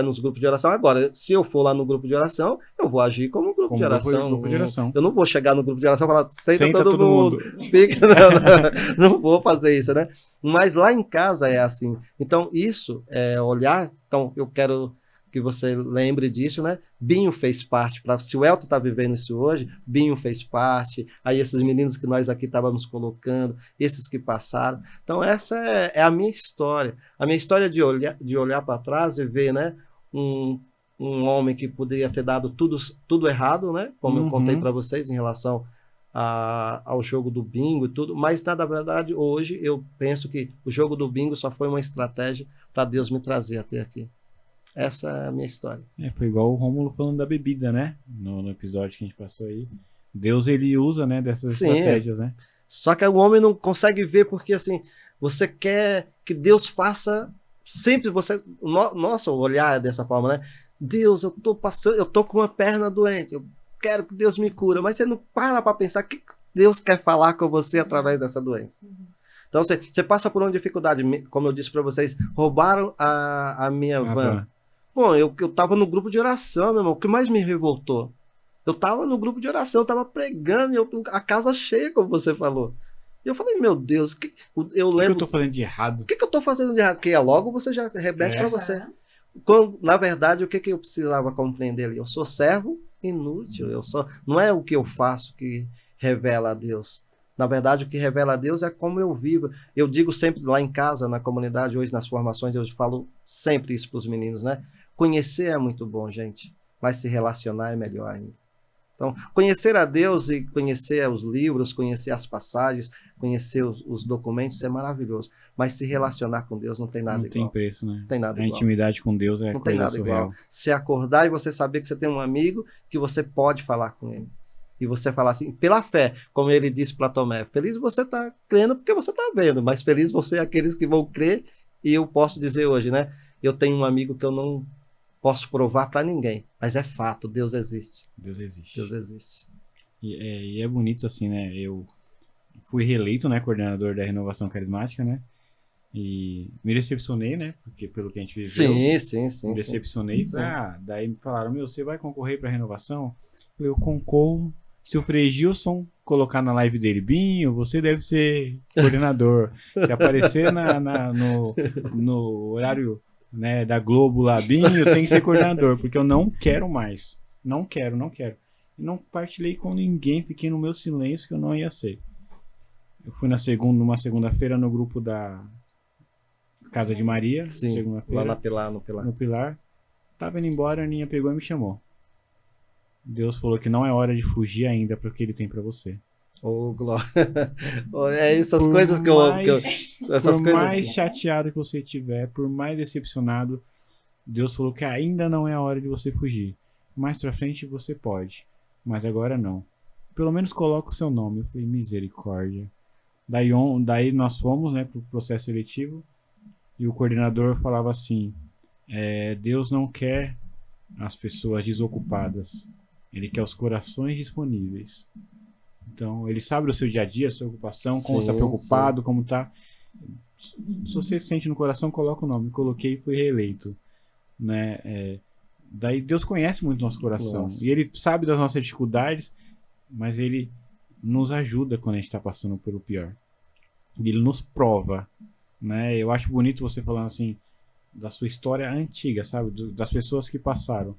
nos grupos de oração. Agora, se eu for lá no grupo de oração, eu vou agir como um grupo de oração. Eu não vou chegar no grupo de oração e falar, senta todo mundo. Fica, não vou fazer isso, né? Mas lá em casa é assim. Então, isso é olhar. Então, eu quero que você lembre disso, né? Binho fez parte, se o Elton está vivendo isso hoje, Binho fez parte, aí esses meninos que nós aqui estávamos colocando, esses que passaram. Então essa é a minha história. A minha história de olhar para trás e ver, né, um homem que poderia ter dado tudo errado, né? Como eu contei para vocês em relação ao jogo do bingo e tudo, mas na verdade hoje eu penso que o jogo do bingo só foi uma estratégia para Deus me trazer até aqui. Essa é a minha história. Foi igual o Rômulo falando da bebida, né? No episódio que a gente passou aí. Deus, ele usa, né, dessas estratégias, né? Só que o homem não consegue ver porque, assim, você quer que Deus faça sempre nossa, olhar dessa forma, né? Deus, eu tô com uma perna doente, eu quero que Deus me cura, mas você não para pensar o que Deus quer falar com você através dessa doença. Então, você passa por uma dificuldade, como eu disse para vocês, roubaram a minha van. Bom, eu tava no grupo de oração, meu irmão. O que mais me revoltou? Eu tava no grupo de oração, eu tava pregando, a casa cheia, como você falou. E eu falei, meu Deus, eu lembro... O que eu tô fazendo de errado? O que eu tô fazendo de errado? Porque logo você já remete para você. Na verdade, o que eu precisava compreender ali? Eu sou servo inútil. Não é o que eu faço que revela a Deus. Na verdade, o que revela a Deus é como eu vivo. Eu digo sempre lá em casa, na comunidade, hoje nas formações, eu falo sempre isso para os meninos, né? Conhecer é muito bom, gente, mas se relacionar é melhor ainda. Então, conhecer a Deus e conhecer os livros, conhecer as passagens, conhecer os documentos, isso é maravilhoso. Mas se relacionar com Deus não tem nada Não igual. tem preço, né? Não tem nada A igual. intimidade com Deus é Não tem coisa nada surreal. igual. Se acordar e você saber que você tem um amigo que você pode falar com ele. E você falar assim, pela fé, como ele disse para Tomé, feliz você está crendo porque você está vendo, mas feliz você é aqueles que vão crer. E eu posso dizer hoje, né? Eu tenho um amigo que eu não posso provar para ninguém, mas é fato, Deus existe. Deus existe. Deus existe. E é bonito assim, né? Eu fui reeleito, né, coordenador da Renovação Carismática, né? E me decepcionei, né? Porque pelo que a gente viveu, Sim. me decepcionei. Sim. Daí me falaram, você vai concorrer para renovação? Eu concorro. Se o Frei Gilson colocar na live dele, Binho, você deve ser coordenador. Se aparecer no horário, né, da Globo lá, Binho, tem que ser coordenador, porque eu não quero mais. Não quero. E não partilhei com ninguém, fiquei no meu silêncio que eu não ia ser. Eu fui numa segunda-feira no grupo da Casa de Maria, Sim, segunda-feira, lá no Pilar. Tava indo embora, a Aninha pegou e me chamou. Deus falou que não é hora de fugir ainda para o que ele tem para você. Ô, glória. É essas Por coisas que eu amo. Essas Por coisas. mais chateado que você estiver, por mais decepcionado, Deus falou que ainda não é a hora de você fugir. Mais pra frente você pode, mas agora não. Pelo menos coloca o seu nome. Eu falei, misericórdia. Daí nós fomos, né, pro processo seletivo e o coordenador falava assim, Deus não quer as pessoas desocupadas. Ele quer os corações disponíveis. Então, ele sabe do seu dia a dia, sua ocupação, como você está preocupado, como tá. Se você sente no coração, coloca o nome. Coloquei e fui reeleito. Né? Daí Deus conhece muito o nosso coração. Nossa. E ele sabe das nossas dificuldades, mas ele nos ajuda quando a gente está passando pelo pior. E ele nos prova. Né? Eu acho bonito você falando assim, da sua história antiga, sabe? Das pessoas que passaram.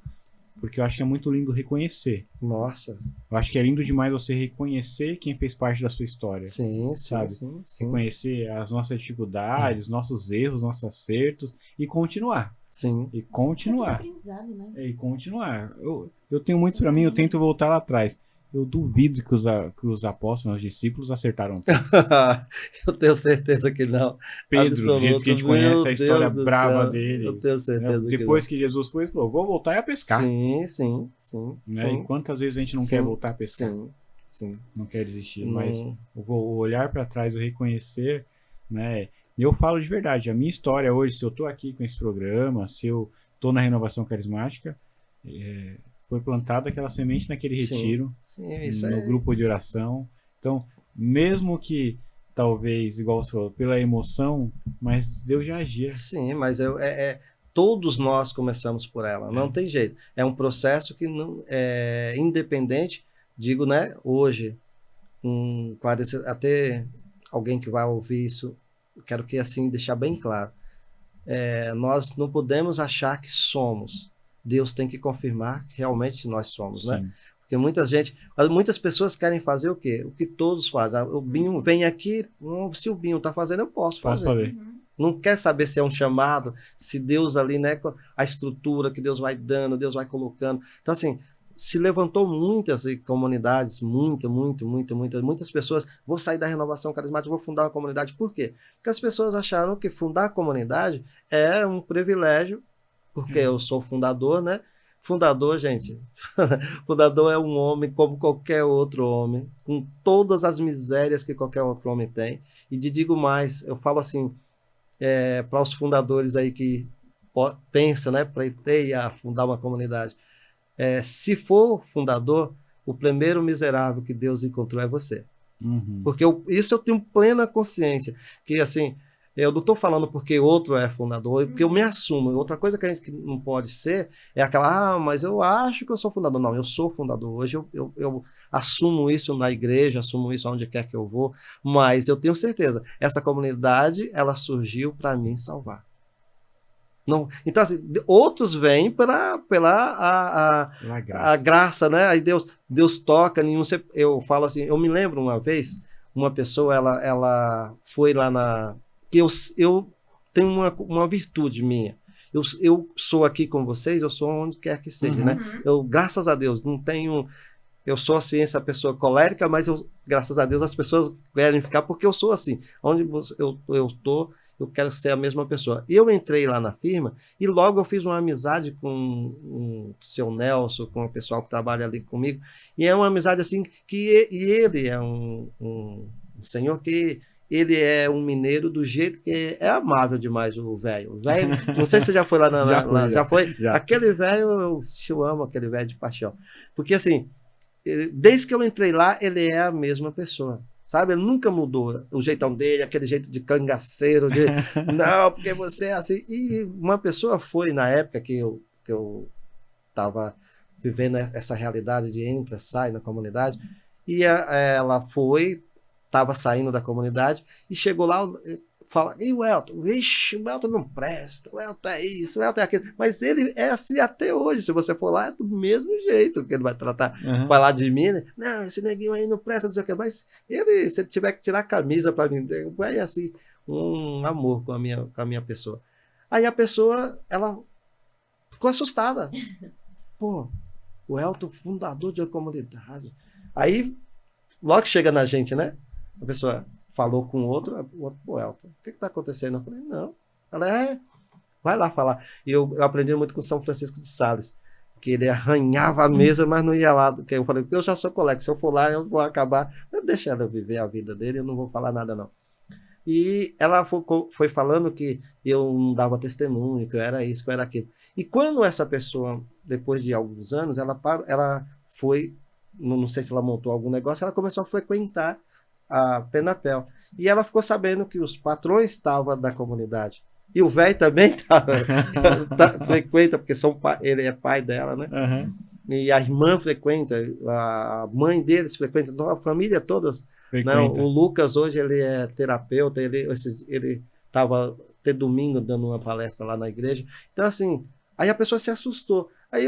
Porque eu acho que é muito lindo reconhecer. Nossa. Eu acho que é lindo demais você reconhecer quem fez parte da sua história. Sim, sabe? Sim. Reconhecer as nossas dificuldades, nossos erros, nossos acertos e continuar. Sim. E continuar. É tudo aprendizado, né? E continuar. Eu tenho muito pra mim, eu tento voltar lá atrás. Eu duvido que os apóstolos, os discípulos acertaram tudo. Eu tenho certeza que não. Pedro, do jeito que a gente conhece a história brava dele. Eu tenho certeza que Depois não. que Jesus foi, ele falou, vou voltar a pescar. Sim. Né? E quantas vezes a gente não quer voltar a pescar? Sim. Não quer desistir, mas o olhar para trás, o reconhecer, né? Eu falo de verdade, a minha história hoje, se eu tô aqui com esse programa, se eu tô na Renovação Carismática, foi plantada aquela semente naquele retiro, no grupo de oração. Então, mesmo que talvez, igual você falou, pela emoção, mas Deus já agia. Sim, mas todos nós começamos por ela, não tem jeito. É um processo que não é independente, digo, né? Hoje, claro, até alguém que vai ouvir isso, eu quero que assim deixar bem claro. Nós não podemos achar que somos. Deus tem que confirmar que realmente nós somos, Sim. né? Porque muitas pessoas querem fazer o quê? O que todos fazem. O Binho vem aqui, se o Binho está fazendo, eu posso fazer. Não quer saber se é um chamado, se Deus ali, né? A estrutura que Deus vai dando, Deus vai colocando. Então, assim, se levantou muitas comunidades, muitas pessoas. Vou sair da Renovação Carismática, vou fundar uma comunidade. Por quê? Porque as pessoas acharam que fundar a comunidade é um privilégio, porque eu sou fundador, né? Fundador, gente, fundador é um homem como qualquer outro homem, com todas as misérias que qualquer outro homem tem. E te digo mais, eu falo assim, para os fundadores aí que pensam, né, para fundar uma comunidade, se for fundador, o primeiro miserável que Deus encontrou é você. Porque isso eu tenho plena consciência, que assim, eu não estou falando porque outro é fundador, porque eu me assumo. Outra coisa que a gente não pode ser é aquela, mas eu acho que eu sou fundador. Não, eu sou fundador. Hoje eu assumo isso na igreja, assumo isso onde quer que eu vou, mas eu tenho certeza, essa comunidade, ela surgiu para me salvar. Não, então, assim, outros vêm pela graça, né? Aí Deus toca, eu falo assim, eu me lembro uma vez, uma pessoa, ela foi lá que eu tenho uma virtude minha. Eu sou aqui com vocês, eu sou onde quer que seja, né? Eu, graças a Deus, não tenho eu sou assim, essa pessoa colérica, mas graças a Deus as pessoas querem ficar porque eu sou assim. Onde eu estou, eu quero ser a mesma pessoa. E eu entrei lá na firma e logo eu fiz uma amizade com o seu Nelson, com o pessoal que trabalha ali comigo. E é uma amizade assim e ele é um senhor que ele é um mineiro do jeito que é amável demais, o velho. O velho, não sei se você já foi lá já foi? Já. Aquele velho, eu amo aquele velho de paixão. Porque assim, desde que eu entrei lá, ele é a mesma pessoa. Sabe? Ele nunca mudou o jeitão dele, aquele jeito de cangaceiro, de não, porque você é assim. E uma pessoa foi, na época que eu estava vivendo essa realidade de entra, sai na comunidade, e ela foi, estava saindo da comunidade, e chegou lá, fala, e o Elton? Vixe, o Elton não presta, o Elton é isso, o Elton é aquilo. Mas ele é assim até hoje, se você for lá, é do mesmo jeito que ele vai tratar, falar de mim, né? Não, esse neguinho aí não presta, não sei o que, mas ele, se ele tiver que tirar a camisa para mim, vai assim, um amor com a minha pessoa. Aí a pessoa, ela ficou assustada. Pô, o Elton, fundador de uma comunidade. Aí, logo que chega na gente, né? A pessoa falou com o outro, pô, Elton, o que está acontecendo? Eu falei, não. Ela vai lá falar. E eu aprendi muito com São Francisco de Sales, que ele arranhava a mesa, mas não ia lá. Eu falei, porque eu já sou colega, se eu for lá, eu vou acabar. Deixa ela viver a vida dele, eu não vou falar nada, não. E ela foi falando que eu não dava testemunho, que eu era isso, que eu era aquilo. E quando essa pessoa, depois de alguns anos, ela foi, não sei se ela montou algum negócio, ela começou a frequentar a Penapel. E ela ficou sabendo que os patrões estavam da comunidade. E o velho também frequenta, porque ele é pai dela, né? Uhum. E a irmã frequenta, a mãe deles frequenta, então a família toda. Não, o Lucas hoje ele é terapeuta, ele estava até domingo dando uma palestra lá na igreja. Então, assim, aí a pessoa se assustou. Aí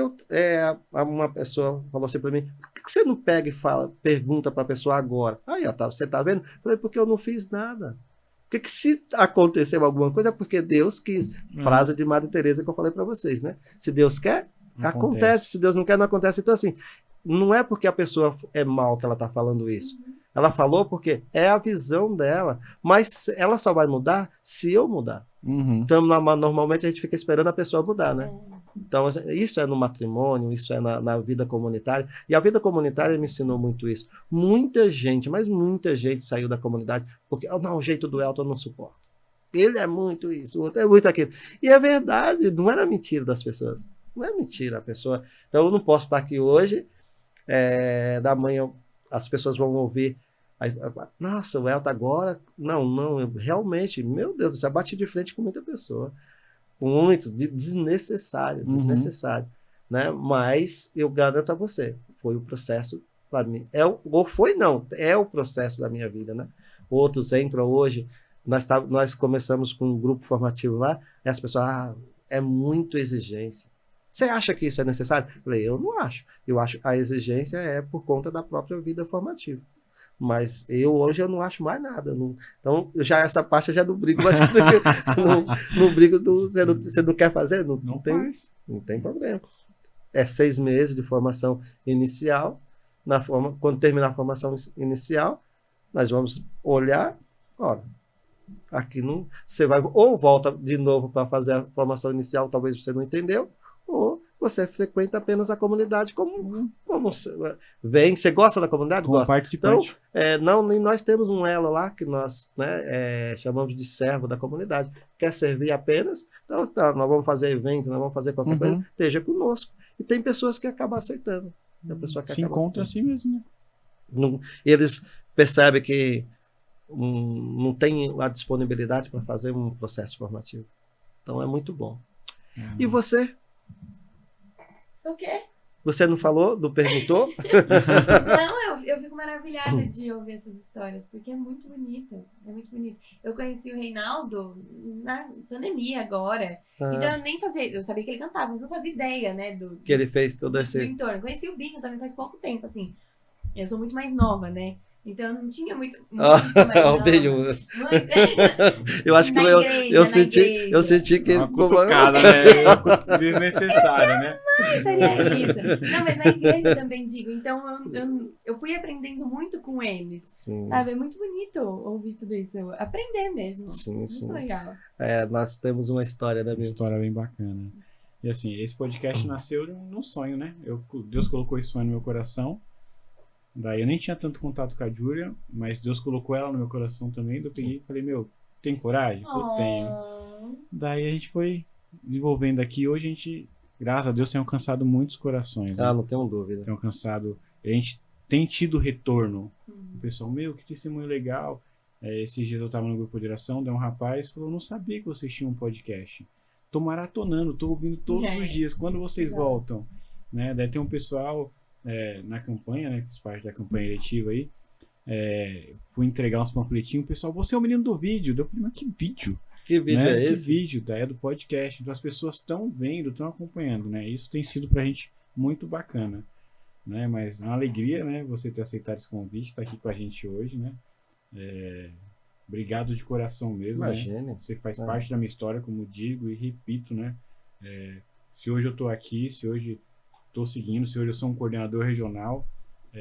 uma pessoa falou assim para mim, por que você não pega e pergunta para a pessoa agora? Aí, você está vendo? Eu falei, porque eu não fiz nada. Porque se aconteceu alguma coisa é porque Deus quis. Frase de Madre Teresa que eu falei para vocês, né? Se Deus quer, acontece. Se Deus não quer, não acontece. Então, assim, não é porque a pessoa é mal que ela está falando isso. Ela falou porque é a visão dela, mas ela só vai mudar se eu mudar. Uhum. Então, normalmente a gente fica esperando a pessoa mudar, né? Então, isso é no matrimônio, isso é na vida comunitária. E a vida comunitária me ensinou muito isso. Muita gente, mas muita gente saiu da comunidade porque, não, o jeito do Elton eu não suporto. Ele é muito isso, o outro é muito aquilo. E é verdade, não era mentira das pessoas. Não é mentira a pessoa. Então, eu não posso estar aqui hoje, da manhã as pessoas vão ouvir. Aí, nossa, o Elton agora... Não, realmente, meu Deus do céu, bati de frente com muita pessoa. Muito desnecessário, né? Mas eu garanto a você, foi o processo para mim. É o processo da minha vida, né? Outros entram hoje, nós começamos com um grupo formativo lá, e as pessoas, é muito exigência. Você acha que isso é necessário? Eu falei, eu não acho. Eu acho que a exigência é por conta da própria vida formativa. Mas hoje eu não acho mais nada. Então, essa parte eu já não brigo, mas não brigo você não quer fazer? Não tem problema. É 6 meses de formação inicial. Quando terminar a formação inicial, nós vamos olhar, olha, aqui não. Você vai ou volta de novo para fazer a formação inicial, talvez você não entendeu, ou você frequenta apenas a comunidade como vem. Você gosta da comunidade? Como gosta. Participante. Então, nós temos um elo lá que nós, né, chamamos de servo da comunidade. Quer servir apenas? Então, nós vamos fazer evento, nós vamos fazer qualquer coisa, esteja conosco. E tem pessoas que acabam aceitando. Se encontra assim mesmo, né? Eles percebem que não tem a disponibilidade para fazer um processo formativo. Então, é muito bom. E você? O quê? Você não falou? Não perguntou? Não, eu fico maravilhada de ouvir essas histórias, porque é muito bonito. É muito bonito. Eu conheci o Reinaldo na pandemia agora. Então eu nem fazia. Eu sabia que ele cantava, mas não fazia ideia, né? Que ele fez todo do esse. entorno. Conheci o Binho também faz pouco tempo, assim. Eu sou muito mais nova, né? Então eu não tinha muito, Ah, muito mais não. bem, eu acho que Na eu, igreja, eu na senti, igreja. eu senti que Uma cutucada, né? Desnecessária, né? Seria isso. Não, mas na igreja também digo. Então eu fui aprendendo muito com eles. Sim, Sabe? É muito bonito ouvir tudo isso. Aprender mesmo. sim, Muito sim. legal. Nós temos uma história, né, Uma meu? história bem bacana. E assim, esse podcast nasceu num sonho, né? Deus colocou esse sonho no meu coração. Daí eu nem tinha tanto contato com a Júlia, mas Deus colocou ela no meu coração também. Daí eu peguei e falei, meu, tem coragem? Eu tenho. Oh. Daí a gente foi desenvolvendo aqui. Hoje a gente, graças a Deus, tem alcançado muitos corações. Né? Não tenho dúvida. Tem alcançado. A gente tem tido retorno. O Hum. pessoal, meu, que testemunho legal. Esses dias eu tava no grupo de oração, daí um rapaz falou, não sabia que vocês tinham um podcast. Tô maratonando, tô ouvindo todos os dias. Quando vocês Legal. voltam? Né? Daí tem um pessoal na campanha, né? Que faz parte da campanha eletiva aí. Fui entregar uns panfletinhos, o pessoal, você é o menino do vídeo. Eu falei, mas que vídeo? Que vídeo Né? é Que esse? vídeo? Daí é do podcast. Então as pessoas estão vendo, estão acompanhando, né? Isso tem sido pra gente muito bacana. Né? Mas é uma alegria, né? Você ter aceitado esse convite, estar aqui com a gente hoje, né? Obrigado de coração mesmo. Né? Imagine. Você faz parte da minha história, como digo e repito, né? Se hoje eu tô aqui, se hoje tô seguindo, se hoje eu sou um coordenador regional,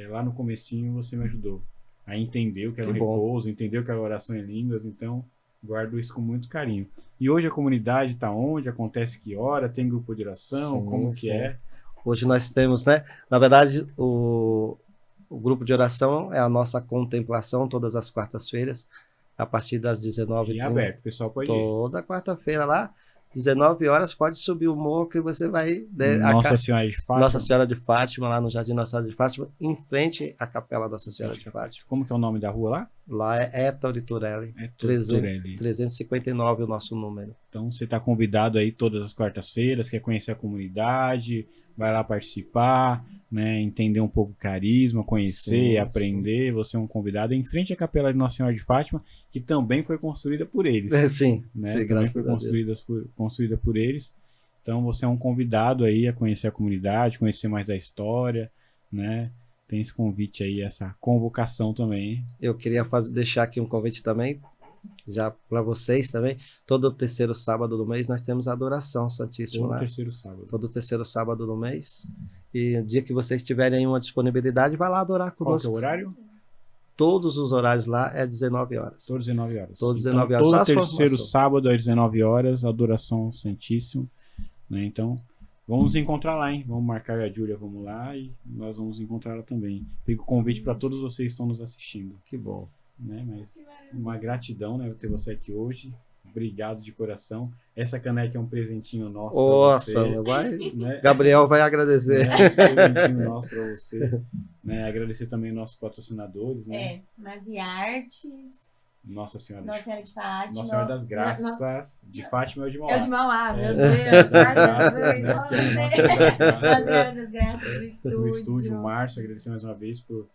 lá no comecinho você me ajudou a entender o que era o repouso, entender o que era oração em línguas, então guardo isso com muito carinho. E hoje a comunidade está onde? Acontece que hora? Tem grupo de oração? Sim, como sim. que é? Hoje nós temos, né? Na verdade, o grupo de oração é a nossa contemplação todas as quartas-feiras, a partir das 19h30. E aberto, o pessoal pode ir. Toda quarta-feira lá, 19 horas, pode subir o morro que você vai... Nossa Senhora de Fátima. Nossa Senhora de Fátima, lá no Jardim Nossa Senhora de Fátima, em frente à Capela Nossa Senhora de Fátima. Como que é o nome da rua lá? Lá é Ettore Turelli. 359 o nosso número. Então você está convidado aí todas as quartas-feiras, quer conhecer a comunidade, vai lá participar, né, entender um pouco o carisma, conhecer, Sim, aprender. Sim. Você é um convidado em frente à Capela de Nossa Senhora de Fátima, que também foi construída por eles. Sim, né? sim, Também foi construída por eles. Então você é um convidado aí a conhecer a comunidade, conhecer mais da história, né? Tem esse convite aí, essa convocação também. Hein? Eu queria deixar aqui um convite também, já para vocês também. Todo terceiro sábado do mês nós temos a adoração santíssima. Todo terceiro sábado. Todo terceiro sábado do mês. E no dia que vocês tiverem uma disponibilidade, vai lá adorar conosco. Qual que é o horário? Todos os horários lá é 19 horas. Todos 19 horas. Todos 19 horas. Todo terceiro sábado às 19 horas, adoração santíssima. Né? Então, vamos nos encontrar lá, hein? Vamos marcar a Júlia, vamos lá e nós vamos encontrar ela também. Fica o convite para todos vocês que estão nos assistindo. Que bom. Né? Mas uma gratidão, né, ter você aqui hoje. Obrigado de coração. Essa caneca é um presentinho nosso. Nossa, pra você, vai. Né? Gabriel vai agradecer. Né? Presentinho nosso para você. Né? Agradecer também nossos patrocinadores. Né? Mazi Artes. Nossa Senhora de Fátima. Nossa Senhora das Graças. De Fátima é o de Mauá. É o de Mauá, meu Deus. Nossa Senhora das Graças do estúdio. Do estúdio, Márcio, agradecer mais uma vez por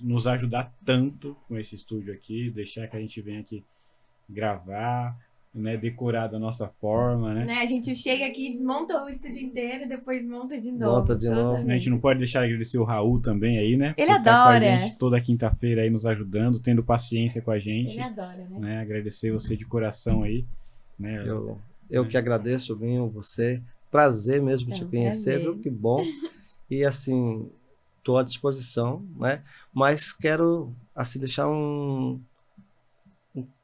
nos ajudar tanto com esse estúdio aqui, deixar que a gente venha aqui gravar, né, decorar da nossa forma, né? A gente chega aqui, desmonta o estúdio inteiro e depois monta de novo. Monta de novo. A gente não pode deixar de agradecer o Raul também aí, né? Ele Tá com a adora. gente toda quinta-feira aí nos ajudando, tendo paciência com a gente. Ele adora, né? Agradecer você de coração aí, né? Eu que agradeço, Binho, você. Prazer mesmo te conhecer, viu? Que bom. E assim, estou à disposição, né? Mas quero assim deixar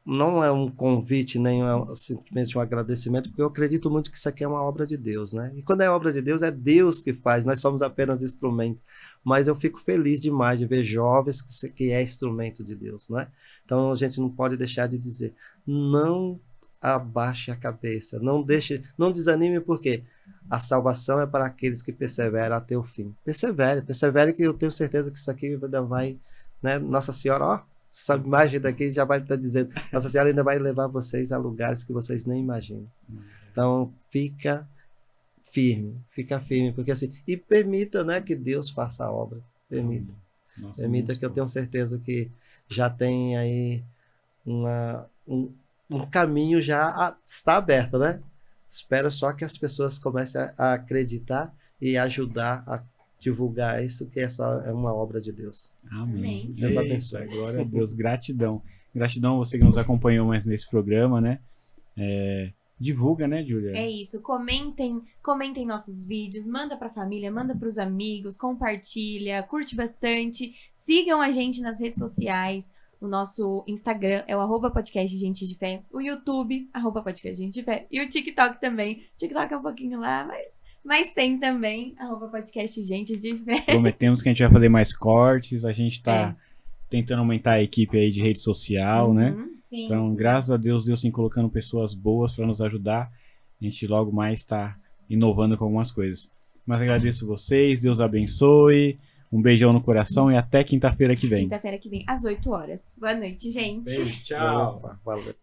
não é um convite, nem simplesmente um agradecimento, porque eu acredito muito que isso aqui é uma obra de Deus, né? E quando é obra de Deus, é Deus que faz, nós somos apenas instrumento. Mas eu fico feliz demais de ver jovens que é instrumento de Deus, né? Então a gente não pode deixar de dizer, não abaixe a cabeça, não desanime, porque a salvação é para aqueles que perseveram até o fim. Persevere, que eu tenho certeza que isso aqui ainda vai, né? Nossa Senhora, ó, essa imagem daqui já vai estar dizendo, Nossa Senhora ainda vai levar vocês a lugares que vocês nem imaginam. Então, fica firme, porque assim, e permita, né, que Deus faça a obra, permita. Nossa, permita, que eu tenho certeza que já tem aí um caminho já está aberto, né? Espero só que as pessoas comecem a acreditar e ajudar a divulgar isso, que essa é uma obra de Deus. Amém. Deus Eita, abençoe. glória a Deus. Gratidão. Gratidão a você que nos acompanhou mais nesse programa, né? Divulga, né, Júlia? É isso, comentem nossos vídeos, manda pra família, manda pros amigos, compartilha, curte bastante, sigam a gente nas redes sociais, o nosso Instagram é o @podcast Gente de Fé, o YouTube, @podcast Gente de Fé, e o TikTok também, o TikTok é um pouquinho lá, mas tem também, @podcast Gente de Fé. Prometemos que a gente vai fazer mais cortes, a gente tá tentando aumentar a equipe aí de rede social, né? Sim, Então, sim. graças a Deus tem colocando pessoas boas para nos ajudar. A gente logo mais está inovando com algumas coisas. Mas agradeço vocês, Deus abençoe. Um beijão no coração e até quinta-feira que vem. Quinta-feira que vem, às 8 horas. Boa noite, gente. Beijo, tchau. Opa, valeu.